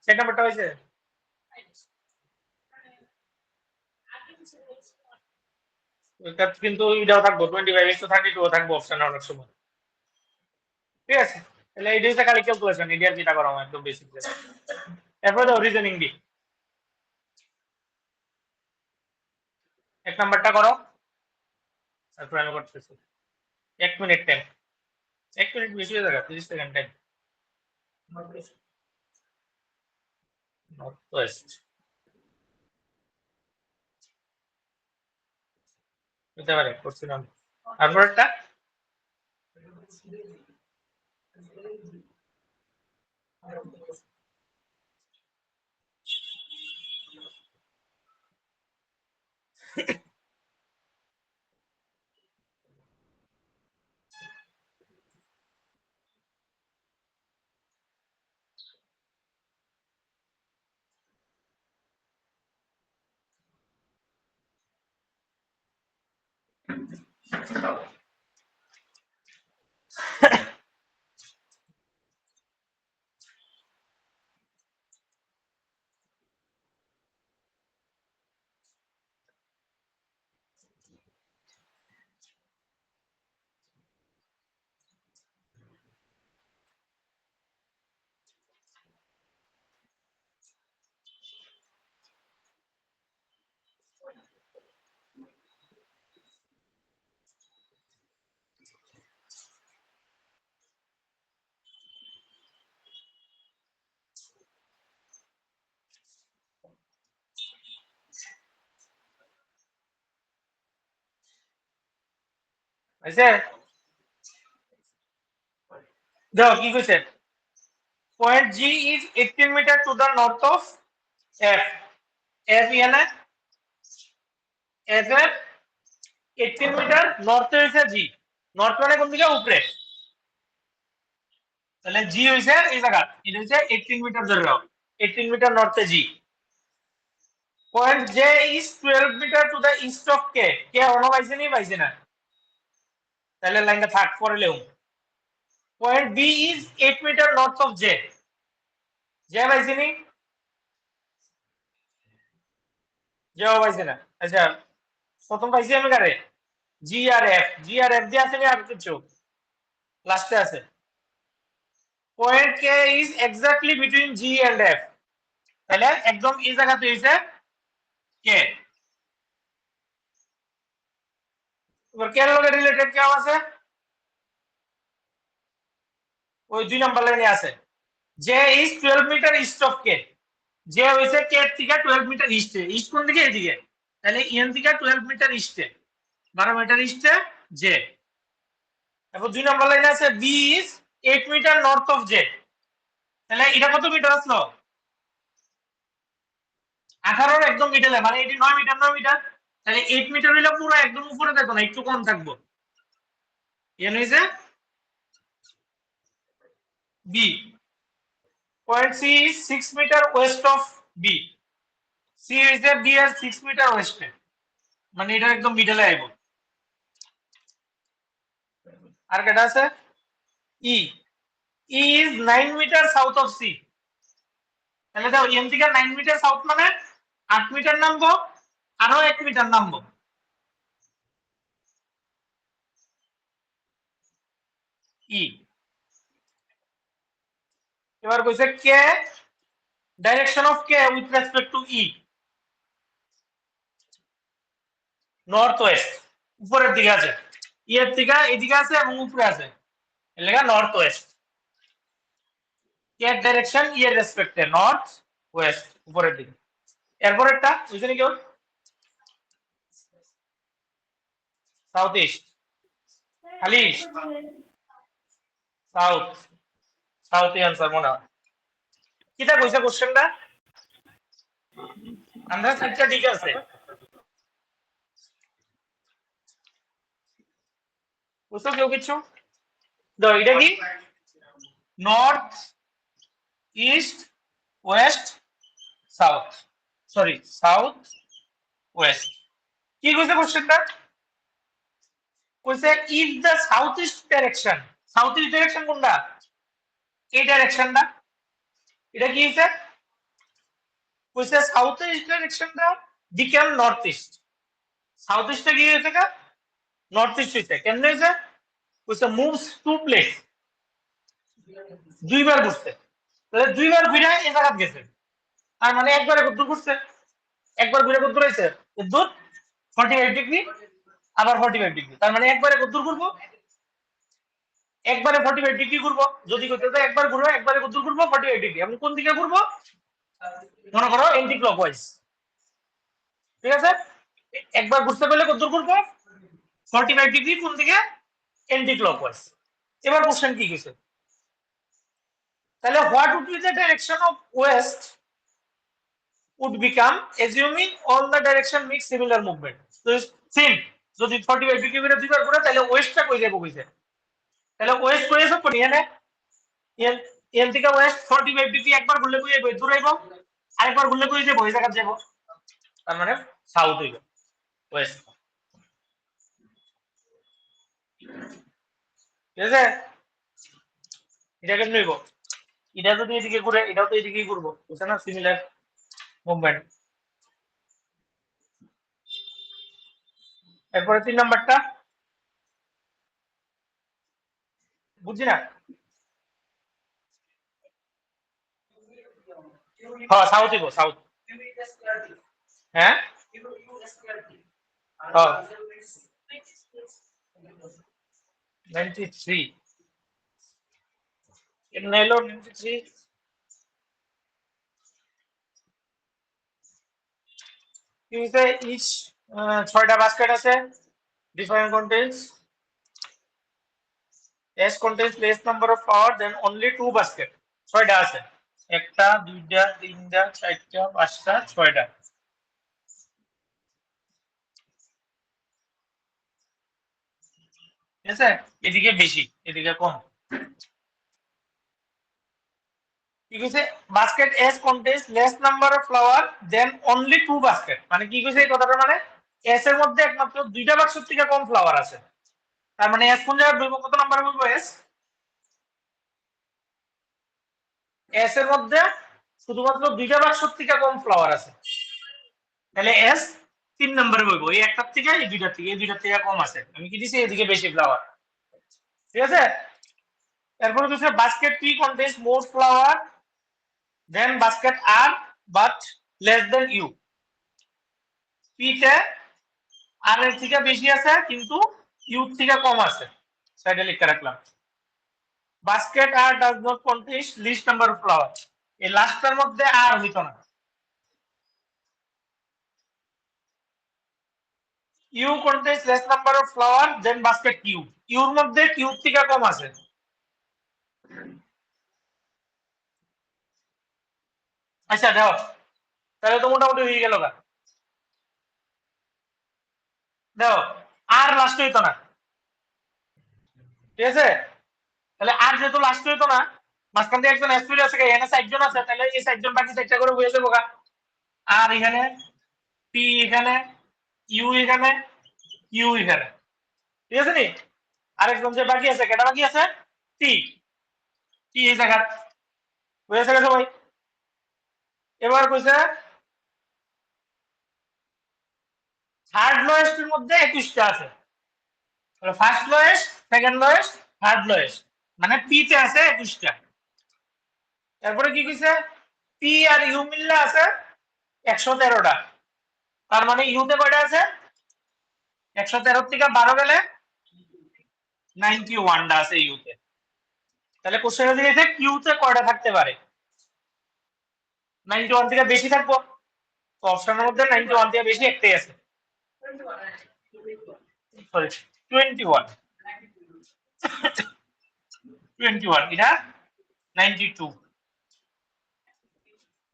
S1: 6 নাম্বারটা হয়েছে এটা কিন্তু এটাও থাকবো 25:32 থাকবো অপশন অনেক সময় ঠিক আছে তাহলে এই দুইটা খালি ক্যালকুলেশন এডিয়ার যেটা করা হয় একদম বেসিক এরপর দাও রিজনিং দি 1 নাম্বারটা করো তারপর আমি করতেছি 1 মিনিট টাইম 1 মিনিট বেশি হয়ে যাবে 30 সেকেন্ড টাইম নর্থ ওয়েস্ট হতে পারে, করছিলাম। তারপর একটা আছে, দেখো কি কইছে, point G is 18 metre to the north of F. F ইয়ানে এফ এর 18 মিটার নর্থে হইছে জি। নর্থ মানে কোন দিকে? উপরে। তাহলে জি হইছে এই জায়গা, এটা হইছে 18 মিটার ধরে রাখো, 18 মিটার নর্থে G. Point J is 12 metre to the east of K. K অনো পাইছে নি? পাইছে না, তাহলে লাইনটা থাক, পরে লেও। Point B is 8 metre north of J. J পাইছে নি? জে পাইছে না। আচ্ছা, প্রথম পাইছি আমি কারে? জি আর এফ। জি আর এফ দিয়ে আছে নি আর কিছু? লাস্টে আছে। Point K is exactly between G and F. তাহলে একদম এই জায়গাতে হইছে কে। এবার কে লগে রিলেটেড কেউ আছে? ওই 2 নাম্বার লাইনে আছে। J is 12 metre east of K. J হইছে কে থেকে 12 মিটার ইস্টে। ইস্ট কোন দিকে? এদিকে। তাহলে এন থেকে 12 মিটার ইস্টে, 12 মিটার ইস্টে জে। তারপর 2 নাম্বার লাইনে আছে B is 8 metre north of J. তাহলে এটা কত মিটার আসলো? 18 এর একদম মিডলে, মানে এটি 9 মিটার, 9 মিটার। তাহলে 8 মিটার হইলে পুরো একদম উপরে দেখো না, একটু কম থাকবো। এন হইছে B. Point C is 6 metre west of B. C হইছে বি এর 6 মিটার ওয়েস্টে, মানে এটা একদম মিডলে আইব। আর কেটা আছে? E. E is 9 metre south of C. তাহলে দাও এন থেকে 9 মিটার সাউথ মানে 8 মিটার নামবো, আরো 1 মিটার নামবো। ই। এবার কইছে K direction of K with respect to E. North west, উপরের দিকে আছে। ই এর থেকে এদিকে আছে এবং উপরে আছে, এর লেখা নর্থ ওয়েস্ট। কে ডাইরেকশন ই এর রেসপেক্টে নর্থ ওয়েস্ট, উপরের দিকে। এরপর একটা বুঝছেন কেউ? সাউথ ইস্ট, খালি সাউথ। সাউথ অ্যান্সার মনে হয়। কিটা কইছে কোশ্চেনটা? আন্দাজ ঠিকটা ঠিক আছে। বুঝছো কেউ কিছু? দাও এটা কি? North east west south, sorry south west. কি কইছে কোশ্চেনটা? কইছে if the south east direction. South east direction কোনটা? এই ডাইরেকশনটা। এটা কি হইছে? কইছে সাউথ ইস্ট ডাইরেকশনটা বিকাম নর্থ ইস্ট। সাউথ ইস্টে কি হইছে? কা নর্থ ইস্ট হইছে। কেন হইছে? কইছে মুভস টু প্লেস, দুইবার ঘুরছে। তাহলে দুইবার ঘুরে এই জায়গা গেছে, আর মানে একবারে কত দূর ঘুরছে? একবার ঘুরে কত দূর হইছে? দূর 45 ডিগ্রি, আবার 45 ডিগ্রি। তার মানে একবারে কত দূর ঘুরবো? একবারে 45 ডিগ্রি ঘুরবো। যদি করতে চাই একবার ঘুরবো, একবারে কত দূর ঘুরবো? 45 ডিগ্রি। আমি কোন দিকে ঘুরবো? মনে করো এন্টি ক্লকওয়াইজ। ঠিক আছে? একবার ঘুরতে পেলে কত দূর ঘুরবো? 45 ডিগ্রি কোন দিকে অ্যান্টি ক্লকওয়াইজ এবার কোশ্চেন কি কিছু তাহলে what would be the direction of west would become assuming all the direction makes similar movement so same যদি 45 ডিগ্রি করে দুইবার ঘোরে তাহলে ওয়েস্টটা কই যাবো কইছে তাহলে ওয়েস্ট কই আছে পড়ি এনে এন থেকে ওয়েস্ট 45 ডিগ্রি একবার ঘুরলে কই যাবে দূর আইবো আরেকবার ঘুরলে কই যাবো ওই জায়গা যাবো তার মানে সাউথ হইবে ওয়েস্ট ঠিক আছে এটা কেমনে হইব এটা যদি এদিকে ঘুরে এটাও তো এদিকেই ঘুরবো বুঝছ না সিমিলার মুভমেন্ট এরপরে 3 নাম্বারটা বুঝছি না হ্যাঁ সাউথ হইব সাউথ হ্যাঁ হ্যাঁ 93 কেমনে এলো 93 কি হইছে ইচ 6টা বাস্কেট আছে different contents S contains less number of flower then only 2 basket 6টা আছে একটা দুইটা তিনটা চারটা পাঁচটা 6টা ঠিক আছে এদিকে বেশি এদিকে কম কি কইছে basket S contains less number of flower then only 2 basket মানে কি কইছে এই কথাটা মানে S এর মধ্যে একমাত্র দুইটা বাক্সের থেকে কম ফ্লাওয়ার আছে তার মানে S কোন জায়গায় বলবো কত নাম্বার বলবো S এর মধ্যে শুধুমাত্র দুইটা বাক্সের থেকে কম ফ্লাওয়ার আছে তাহলে S 3 নম্বরে বলবো এই একটার থেকে এই দুইটার থেকে কম আছে আমি কি দিছি এদিকে বেশি ফ্লাওয়ার ঠিক আছে এরপর হচ্ছে basket P contains more flower than basket R but less than U P তে R এর থেকে বেশি আছে কিন্তু U থেকে কম আছে সাইডে লিখে রাখলাম basket R does not contain least number of flower এই লাস্টের মধ্যে আর হইতো না U contains less number of flower than basket Q U এর মধ্যে Q থেকে কম আছে আচ্ছা দাও তাহলে তো মোটামুটি হয়ে গেল গা দাও আর লাস্ট হইতো না ঠিক আছে তাহলে আর যেহেতু লাস্ট হইতো না মাঝখান থেকে একজন এসপিডি আছে এখানে 60 জন আছে তাহলে এই 60 জন বাকি 60টা করে হয়ে যাবো গা আর এখানে পি এখানে ইউ এখানে কিউ এখানে ঠিক আছে নি আরেকজন যে বাকি আছে কেটা বাকি আছে টি টি এই জায়গা বুঝেছে সবাই এবার কইছে থার্ড লোয়েস্ট এর মধ্যে 21টা আছে first lowest second lowest third lowest মানে পি তে আছে 21টা তারপরে কি কইছে পি আর ইউ মিললে আছে 113টা তার মানে ইউ তে কয়টা আছে 113 থেকে 12 গেলে 91টা আছে ইউ তে তাহলে কোশ্চেনে দিয়েছে কিউ তে কয়টা থাকতে পারে 91 থেকে বেশি থাকবো তো অপশনের মধ্যে 91 থেকে বেশি একটাই আছে সরি 21 এটা 92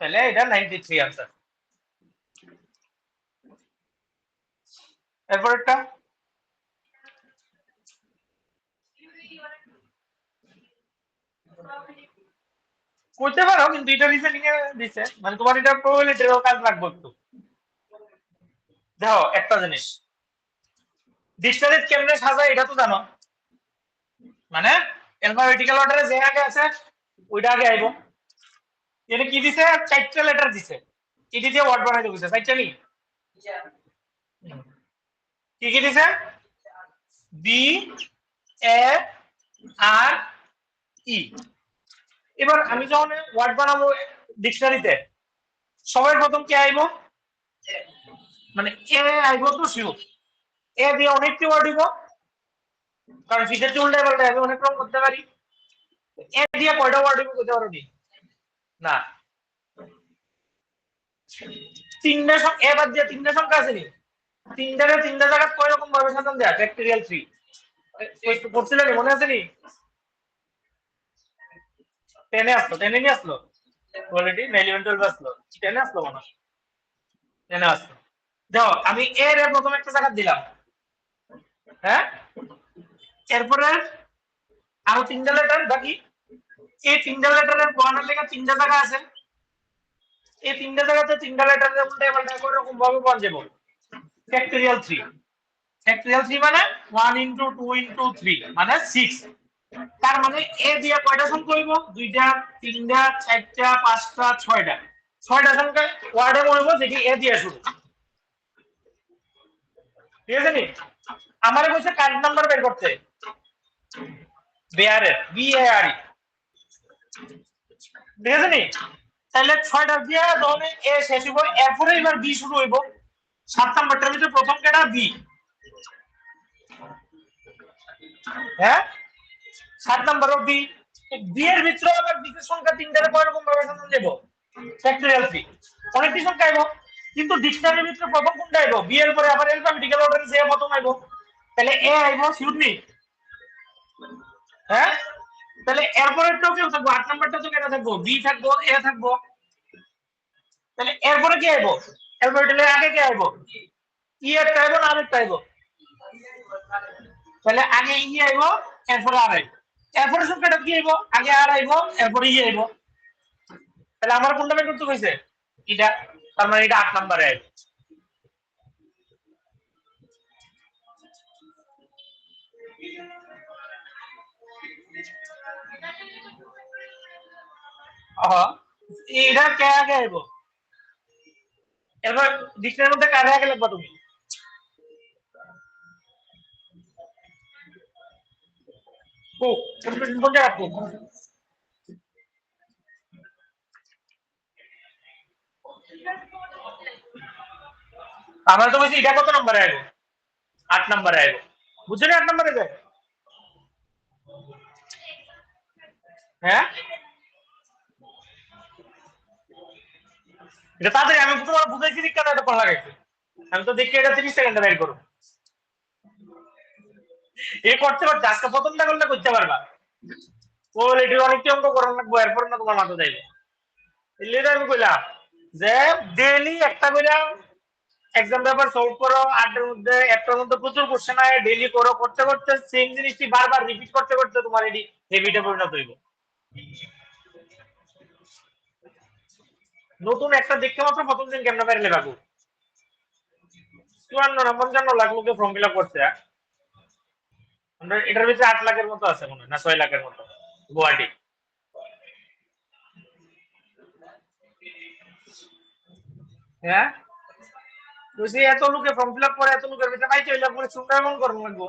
S1: তাহলে এটা 93 आंसर এরপরটা করতে পারো কিন্তু এটা রিজনিং এ দিছে মানে তোমার এটা প্রবাবিলিটির কাজ লাগবে একটু দেখো একটা জিনিস ডিকশনারি কেমনে সাজায় এটা তো জানো মানে অ্যালফাবেটিক্যাল অর্ডারে যে আগে আছে ওইটা আগে আইবো এটা কি দিছে চারটা লেটার দিছে এটি দিয়ে ওয়ার্ড বানাইতে কইছে চারটা নি কি কি দিছে বি এ আর ই এবার আমি যখন ওয়ার্ড বানাবো ডিকশনারিতে সবার প্রথম কি আইবো মানে এ আইবো তো শিওর এ দিয়ে অনেকটি ওয়ার্ড দিব কারণ ফিচার উল্টায় পাল্টায় আমি অনেক রকম করতে পারি এ দিয়ে কয়টা ওয়ার্ড দিব করতে পারো না তিনটা এ বাদ দিয়ে তিনটা সংখ্যা আছে নি তিনটা জায়গা কয় রকম ভাবে সাজান দেয়া ফ্যাক্টরিয়াল 3 একটু পড়ছিলেন মনে আছে নি 10 এ আসলো 10 এ নিয়ে আসলো অলরেডি না 11 12 আসলো 10 এ আসলো মনে হয় 10 এ আসলো দাও আমি এর প্রথম একটা জায়গা দিলাম হ্যাঁ এরপরে আরো তিনটা লেটার বাকি এই তিনটা লেটারের বর্ণের লেখা তিনটা জায়গা আছে এই তিনটা জায়গাতে তিনটা লেটারের উল্টে পাল্টা করে রকম ভাবে বল যাব ফ্যাক্টরিয়াল 3 ফ্যাক্টরিয়াল 3 মানে 1 ইনটু 2 ইনটু 3 মানে 6 তার মানে এ দিয়ে কয়টা সংখ্যা হইব দুইটা তিনটা চারটা পাঁচটা ছয়টা সংখ্যা ওয়ার্ডে বলবো যেটি এ দিয়ে শুরু ঠিক আছে নি আমারে কইছে কার্ড নাম্বার বের করতে বেয়ারের বি এ আর ই ঠিক আছে নি তাহলে 6টা দিয়ে ধরে এ শেষ হইব এরপরে এবার বি শুরু হইব 7 নাম্বারটার ভিতরে প্রথম কেটা বি হ্যাঁ 7 নাম্বারও বি বি এর ভিতরে আবার বি এর সংখ্যা তিনটারে কয় রকম ভাবে সাজানো যাব ফ্যাক্টরিয়াল 3 অনেকটি সংখ্যা আইব কিন্তু ডিকশনারির ভিতরে প্রথম কোনটা আইব বি এর পরে আবার অ্যালফাবেটিক্যাল অর্ডারে যে প্রথম আইব তাহলে এ আইব শিওর নি হ্যাঁ তাহলে এরপরেরটাও কেউ থাকবো 8 নাম্বারটা তো কেটে থাকবো বি থাকবো এ থাকবো তাহলে এরপরে কি আইব অ্যালফাবেটিক্যালের আগে কি আইব ই একটা আইব না আরেকটা আইব তাহলে আগে ই আইব এরপরে আর আইব এরপরে সংখ্যাটা কি আইব আগে আর আইব এরপরে ই আইব তাহলে আমার কোনটা বের করতে কইছে এটা তার মানে এটা 8 নম্বরে আইব এটা কে আগে আইব এবার ডিকশনারির মধ্যে কারে আগে লিখবা তুমি ও কোন জায়গা তো আমরা তো বলছি এটা কত নম্বরে আইব 8 নম্বরে আইব বুঝছো না 8 নম্বরে যায় হ্যাঁ এটা তাড়াতাড়ি আমি তোমার বুঝাইছি দিক কেন এটা পড়া লাগাইছি আমি তো দেখি এটা 30 সেকেন্ডে বের করব এ করতে পারতে আজকে প্রথমটা করলে করতে পারবা ও এটি অনেকটি অঙ্ক করার লাগবে এরপর না তোমার মাথা যাইবে এর আমি কইলাম যে ডেইলি একটা করে এক্সাম পেপার সলভ করো 8 এর মধ্যে একটার মধ্যে প্রচুর কোশ্চেন আয় ডেইলি করো করতে করতে সেম জিনিসটি বারবার রিপিট করতে করতে তোমার এটি হেবিটে পরিণত হইব নতুন একটা দেখতে মাত্র প্রথম দিন কেমনে পারলে বাবু 54 না 55 লাখ লোকে ফর্ম ফিল আপ করছে আমরা এটার ভিতরে 8 লাখের মতো আছে মনে হয় না 6 লাখের মতো গুয়াহাটি হ্যাঁ বুঝি এত লোকে ফর্ম ফিল আপ করে এত লোকের ভিতরে পাইতে হইলে পরে সুন্দর এমন করবো লাগবো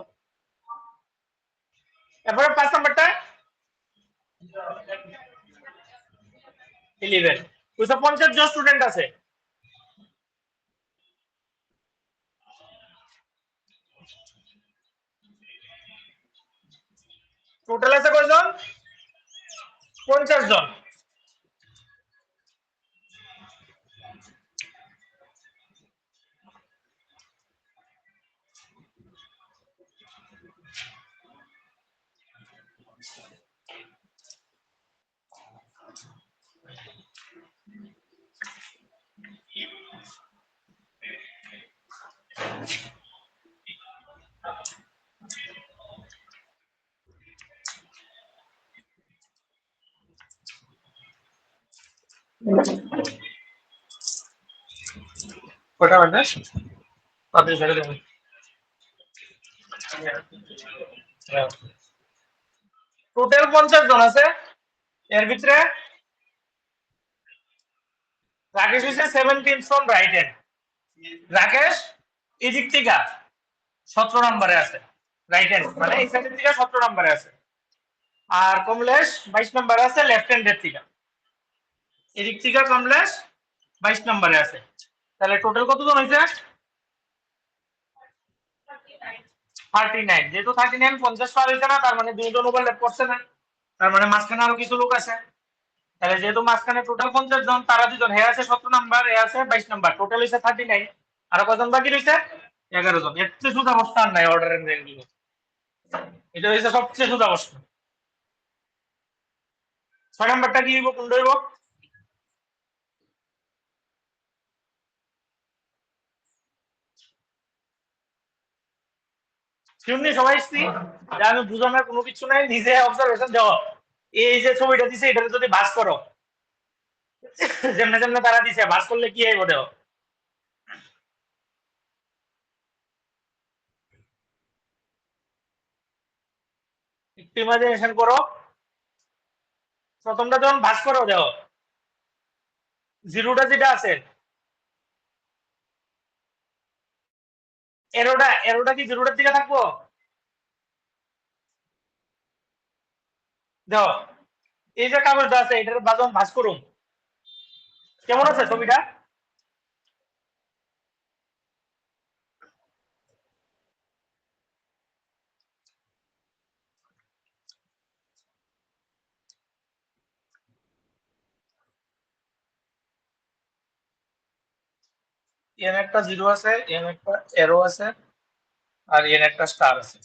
S1: এরপরে 5 নাম্বারটা 11 বুঝছো 50 জন স্টুডেন্ট আছে টোটাল আছে কয়জন 50 জন কটা মানে তাদের ছেড়ে দেবো টোটাল 50 জন আছে এর ভিতরে রাকেশ হচ্ছে 17 ফ্রম রাইট হ্যান্ড রাকেশ এদিক থেকে 17 নম্বরে আছে রাইট হ্যান্ড মানে এই সাইড থেকে 17 নম্বরে আছে আর কমলেশ 22 নম্বরে আছে লেফট হ্যান্ডের থেকে এদিক থেকে কমলেশ 22 নম্বরে আছে তাহলে টোটাল কতজন হয়েছে 39 যেহেতু 39 50 পার হয়েছে না তার মানে দুইজন ওভারল্যাপ করছে না তার মানে মাঝখানে আরো কিছু লোক আছে তাহলে যেহেতু মাঝখানে টোটাল 50 জন তারা দুজন হে আছে 17 নাম্বার এ আছে 22 নাম্বার টোটাল হইছে 39 আর কতজন বাকি রইছে 11 জন। এর চেয়ে সোজা প্রশ্ন আর নাই অর্ডার এন্ড র্যাঙ্কিং। এটা হচ্ছে সবচেয়ে সোজা প্রশ্ন। 6 নাম্বারটা কি হইব, কোনটা হইব? শুননি সবাই আসছি যে আমি বুঝানোর কোনো কিছু নাই, নিজে অবজারভেশন দাও। এই যে ছবিটা দিছে এটা যদি ভাঁজ করো, যেমনে যেমনে তারা দিছে ভাঁজ করলে কি হইব দেও। একটু ইমাজিনেশন করো। প্রথমটা যখন ভাঁজ করো দেও, জিরোটা যেটা আছে, এরোটা এরোটা কি জিরোটার দিকে থাকবো? দেও, এই যে কাগজটা আছে এটার যখন ভাঁজ করুম, কেমন আছে ছবিটা? এন একটা জিরো আছে, এন একটা এরো আছে, আর এন একটা স্টার আছে।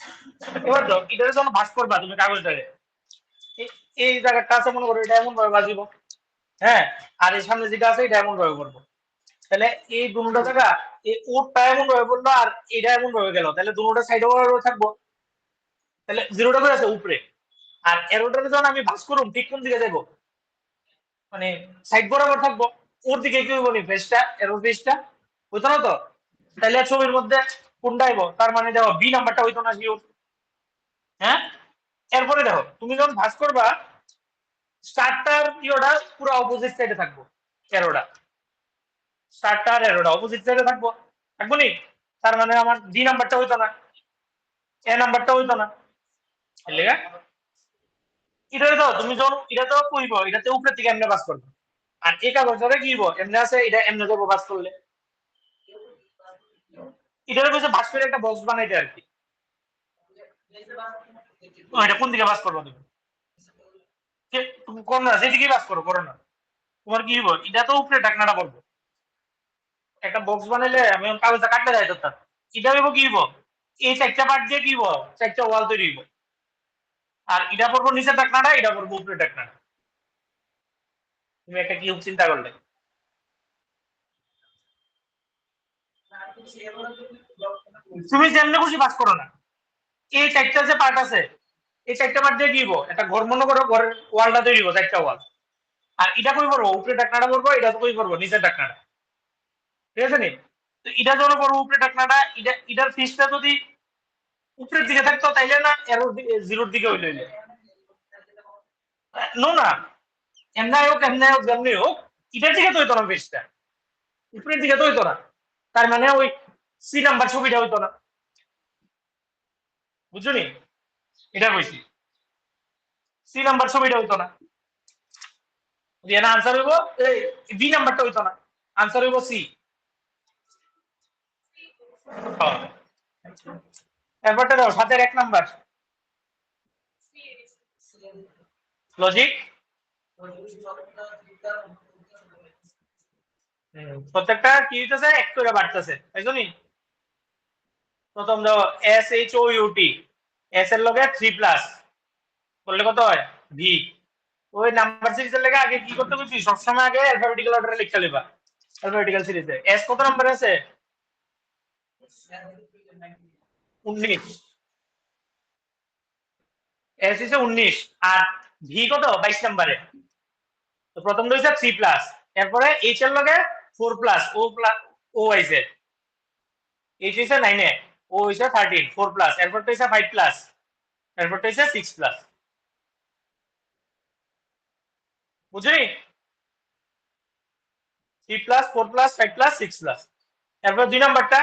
S1: এবার দাও, এটা যখন ভাঁজ করবা তুমি কাগজটারে, এই জায়গাটা আছে মনে করো, এটা এমন ভাবে বাজিব। হ্যাঁ, আর এই সামনে যেটা আছে এটা এমন ভাবে করবো। তাহলে এই দুটো জায়গা, এই ওরটা এমন ভাবে পড়লো আর এটা এমন ভাবে গেল, তাহলে দুটো সাইড ওভার থাকবো। তাহলে জিরোটা করে আছে উপরে, আর এরোটারে যখন আমি ভাঁজ করুম ঠিক কোন দিকে যাবো, মানে সাইড বরাবর থাকবো। ওর দিকে কি হইব নি ফেসটা, এরোর ফেসটা বুঝতো না তো? তাহলে ছবির মধ্যে কোনটা আইব, তার মানে দেখো বি নাম্বারটা হইতো না শিওর। হ্যাঁ, এরপরে দেখো তুমি যখন ভাঁজ করবা, স্টারটার ইয়োটা পুরো অপোজিট সাইডে থাকবো। এরোটা, স্টারটা আর এরোটা অপোজিট সাইডে থাকবো, থাকবো নি? তার মানে আমার ডি নাম্বারটা হইতো না, এ নাম্বারটা হইতো না। লেগা এটা তো তুমি যখন এটা তো কইব, এটাতে উপরের দিকে এমনি বাস করবে। আর এই কাগজটা কি হইব, এমনি আছে এটা এমনি যাবো বাস করলে। এটার কইছে বাস করে একটা বক্স বানাইতে আর কি। এটা কোন দিকে বাস করবো তুমি? তুমি করো না, যেদিকে বাস করো করো না, তোমার কি হইব, এটা তো উপরে ঢাকনাটা পড়বো। একটা বক্স বানাইলে আমি কাগজটা কাটলে যাই তো, এটা হইব কি হইব, এই চারটা পার্ট দিয়ে কি হইব, চারটা ওয়াল তৈরি হইব। আর এটা পড়বো নিচের ঢাকনাটা, এটা পড়বো উপরে ঢাকনাটা। তুমি একটা কিউব চিন্তা করলে। তুমি যেমনি খুশি বাস করো না, এই চারটা যে পার্ট আছে, এই চারটা পার্ট দিয়ে কি হইব, একটা ঘর মনে করো, ঘরের ওয়ালটা তৈরি হইব, চারটা ওয়াল। আর এটা কই করবো, উপরে ঢাকনাটা করবো, এটা তো কই করবো নিচের ঢাকনাটা। ঠিক আছে নি? তো এটা যখন করবো উপরে ঢাকনাটা, এটার ফিসটা যদি উপরের দিকে থাকতো তাইলে না এরোর দিকে, জিরোর দিকে হইলে হইলে নো না, এমনি হোক যেমনি হোক, এটার দিকে তো হইতো না ফিসটা, উপরের দিকে তো হইতো না। তার মানে ওই সি নাম্বার ছবিটা হইতো না। বুঝছো নি? এটা কইছি, সি নাম্বার ছবিটা হইতো না। আনসার হইব এই বি নাম্বারটা হইতো না, আনসার হইব সি। এরপরটা দাও 7-এর 1 নাম্বার লজিক। প্রত্যেকটা কি হইতেছে, এক করে বাড়তেছে, তাইতো নি? প্রথম দাও S H O UT, S এর লগে 3+ করলে কত হয় ভি। ওই নাম্বার সিরিজের লেগে আগে কি করতে বলছি, সবসময় আগে অ্যালফাবেটিক্যাল অর্ডারে লিখতে লিবা। অ্যালফাবেটিক্যাল সিরিজে এস কত নাম্বার আছে, 19। এস হচ্ছে 19, আর ভি কত 22 নাম্বারে। তো প্রথম হইছে 3+, এরপরে এইচ এর লগে 4+, ও প্লাস ও হইছে, এইচ হইছে 9 ও হইছে 13, 4+, এরপর তো হইছে 5+, এরপর তো হইছে 6+। বুঝলি? 3+, 4+, 5+, 6+। এরপর 2 নাম্বারটা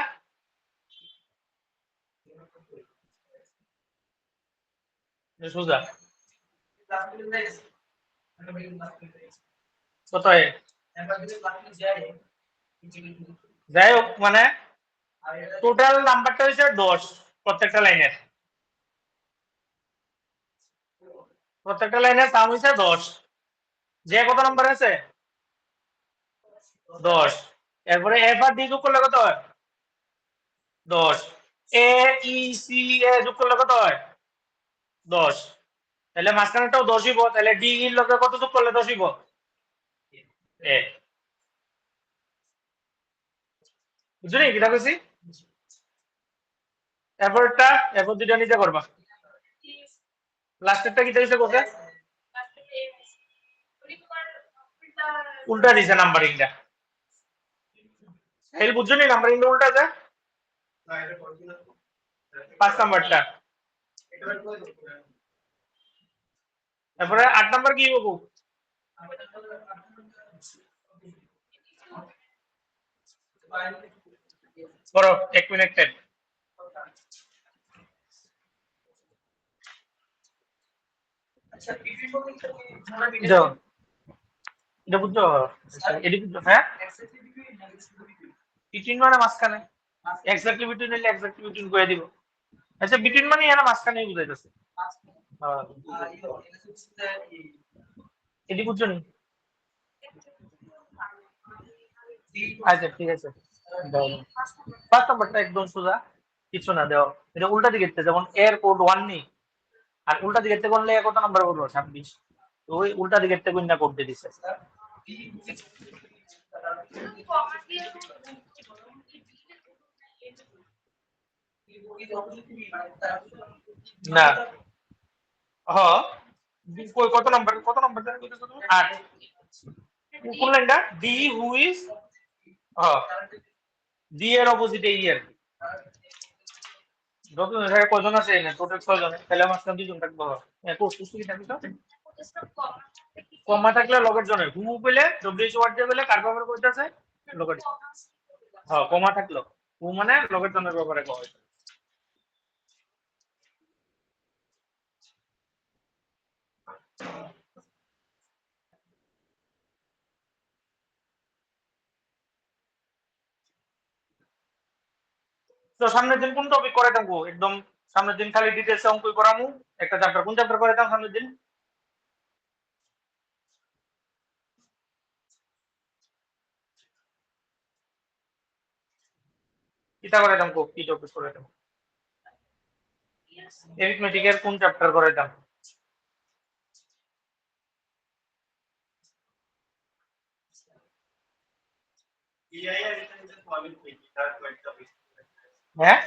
S1: সোজা কত হয়, যাই হোক মানে টোটাল নাম্বারটা হচ্ছে 10 প্রত্যেকটা লাইনের, প্রত্যেকটা লাইনের দাম হচ্ছে 10। যে কত নাম্বার আছে 10, এরপরে এফ আর ডি যোগ করলে কত হয় 10 এ ই সি এ যোগ করলে কত হয় 10 তাহলে মাঝখানেটাও 10 হইব তাহলে ডি এর লগে কত যোগ করলে 10 হইব এ বুঝলি কিটা কইছি এরপর দুইটা নিতে করবা লাস্টেরটা কিটা দিছে কোকে উল্টা দিছে নাম্বারিংটা এই বুঝছো নি নাম্বারিংটা উল্টা আছে 5 নাম্বারটা তারপরে 8 নাম্বার কি হবো করো 1 মিনিট টাইম যাও এটা বুঝছো এডি বুঝছো হ্যাঁ 18 মানে মাঝখানে এক্স্যাক্টলি বিটুইন হলে এক্স্যাক্টলি বিটুইন করে দিব আচ্ছা বিটুইন মানে এরা মাঝখানেই বুঝাইতেছে হ্যাঁ এডি বুঝছো নি আচ্ছা ঠিক আছে দাও 5 নাম্বারটা একদম সোজা কিছু না দাও এটা উল্টা দিকে যেমন এর কোড 1 নেই আর উল্টা দিকে করলে কত নাম্বার বলবো 26 তো ওই উল্টা দিকে কোনটা কোড দিয়ে দিছে না হ্যাঁ কত নাম্বার জানো কত 8 কোন লাইনটা ডি হু ইজ হ্যাঁ ডি এর অপোজিটে ই আর যত জায়গায় কয়জন আছে এখানে টোটাল 6 জন তাহলে আমার সাথে দুজন থাকবে এত সুস্থ কি থাকবে তো কমা থাকলে লগের জনে হু পেলে ডব্লিউ ওয়ার্ড দিয়ে পেলে কার ব্যবহার করতেছে লগের হ্যাঁ কমা থাকলো হু মানে লগের জনের ব্যবহারে কয় তো সামনের দিন কোন টপিক করে থাকবো একদম সামনের দিন খালি ডিটেইলস অঙ্কই করামু একটা চ্যাপ্টার কোন চ্যাপ্টার করে দাম সামনের দিন কিটা করে দাম কি টপিক করে দাম এরিথমেটিকের কোন চ্যাপ্টার করে দাম হ্যাঁ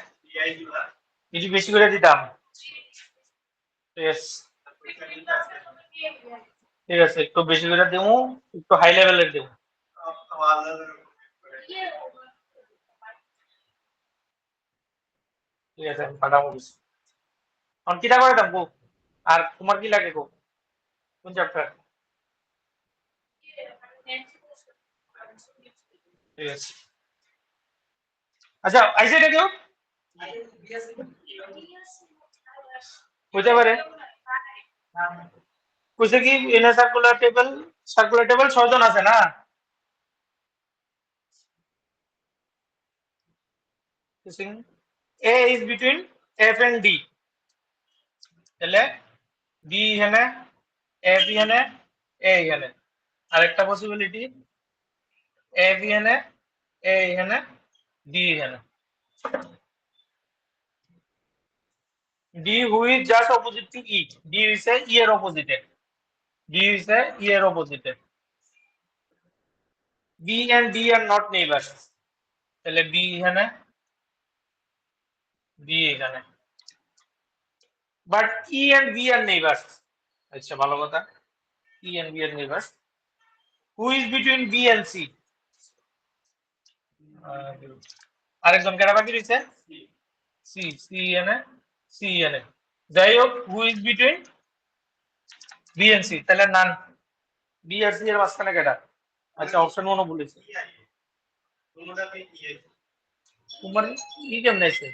S1: কিছু বেশি করে দিতাম ঠিক আছে একটু বেশি করে দেবো একটু হাই লেভেলের দেবো ঠিক আছে আমি পাঠাবো এখন কিটা করে দাম গো আর তোমার কি লাগে গো কোন চ্যাপ্টার ঠিক আছে আচ্ছা আইসে দেখো হতে পারে কইছে কি এনে সার্কুলার টেবিল 6 জন আছে না A is between F and D তাহলে B এখানে F এখানে A এখানে আরেকটা পসিবিলিটি F এখানে A এখানে D এখানে D who is just opposite to E D is a E এর opposite D is a E এর opposite B and D are not neighbors তাহলে B এখানে D এখানে but E and B are neighbors আচ্ছা ভালো কথা E and B are neighbors who is between B and C আরেকজন কেন বাকি রয়েছে সি সি এনে সি এনে যাই হোক who is between B and C তাহলে নান বি আর সি এর মাঝখানে কেটা আচ্ছা অপশন 1 বলেছে তোমার ই কেমন আছে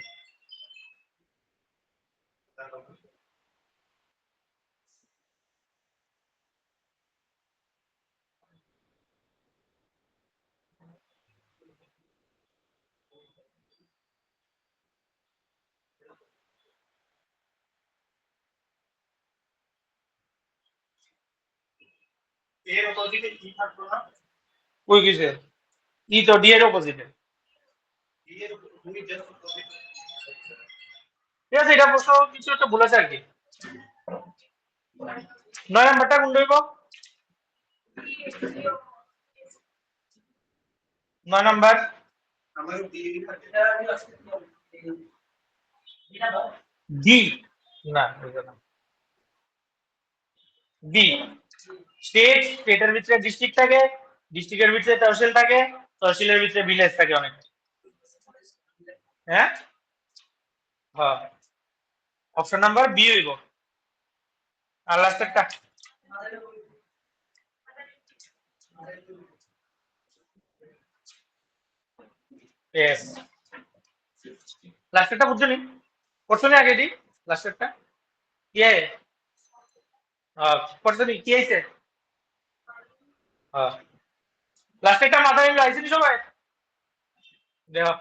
S1: এর অপোজিটে ই থাকলো না ওই কিসে ই তো ডি এর অপোজিটে ঠিক আছে, এটা প্রশ্ন কিছু একটা বলেছে আর কি। 9 নাম্বারটা কোন হইব? 9 নাম্বার ডি, না এটা না, বি। স্টেটের ভিতরে ডিস্ট্রিক্ট থাকে, ডিস্ট্রিক্টের ভিতরে তহসিল থাকে, তহসিলের ভিতরে ভিলেজ থাকে অনেক। হ্যাঁ, হ্যাঁ, অপশন নাম্বার বি হইব। আর লাস্টেরটা ইয়েস, লাস্টেরটা বুঝছো নি? করছো নি আগে দি লাস্টেরটা কি হয়? করছো নি কি হয়েছে? লাস্টেরটা মাথায় আইছে নি সবাই? দেখো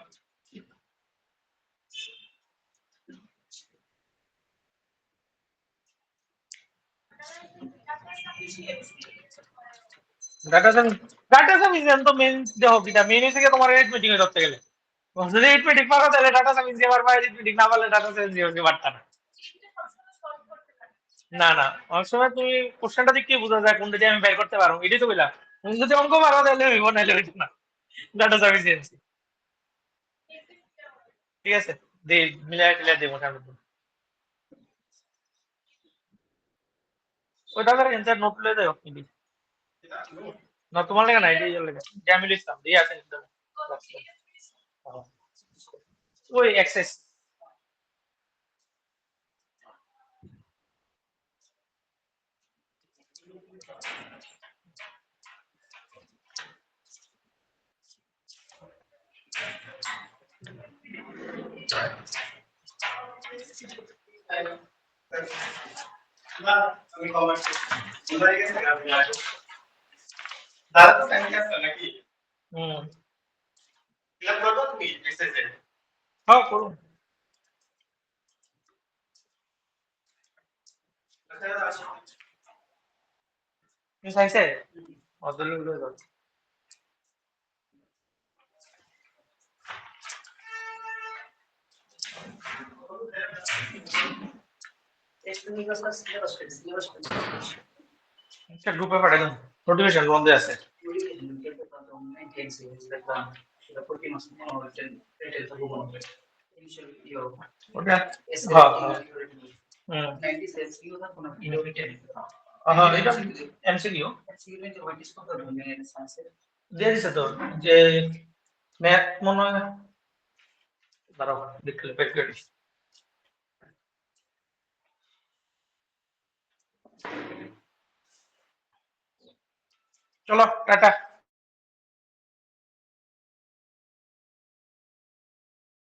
S1: data some, data some is তো মেন। দেখো কিটা মেন হইছে কি তোমার এরিথমেটিক এ ধরতে গেলে, যদি এরিথমেটিক পারো তাহলে ডাটা সাম ইজ পারবা, এরিথমেটিক না পারলে ডাটা সাম ইজ পারতা না। না না, অনেক সময় তুমি কোশ্চেনটা দেখে বোঝা যায় কোনটা দিয়ে আমি বের করতে পারবো, এটাই তো বললাম। তুমি যদি অঙ্ক পারো তাহলে হইব, নাহলে হইতো না। ডাটা সাফিসিয়েন্সি, ঠিক আছে, দে মিলাই টিলাই দে মোটামুটি। ওইটা করে অ্যান্সার নোট লয়ে দাও কি না, তোমার লেগে না, এটাই লেগে জামিল ইসলাম দিয়ে আছে কিন্তু। ওই এক্সেস হুম, হ্যাঁ করুন। তুমি চাইছে অদল লয়ে যাও। একটা গ্রুপে পাঠাই দেন, নোটিফিকেশন বন্ধ আছে। ওটা হ্যাঁ হ্যাঁ, হুম, হ্যাঁ এটা এমসিকিউ দিয়ে দিছে তো, যে ম্যাথ মনে হয়, দাঁড়াও দেখলে বের করে দিছি। চলো টাটা।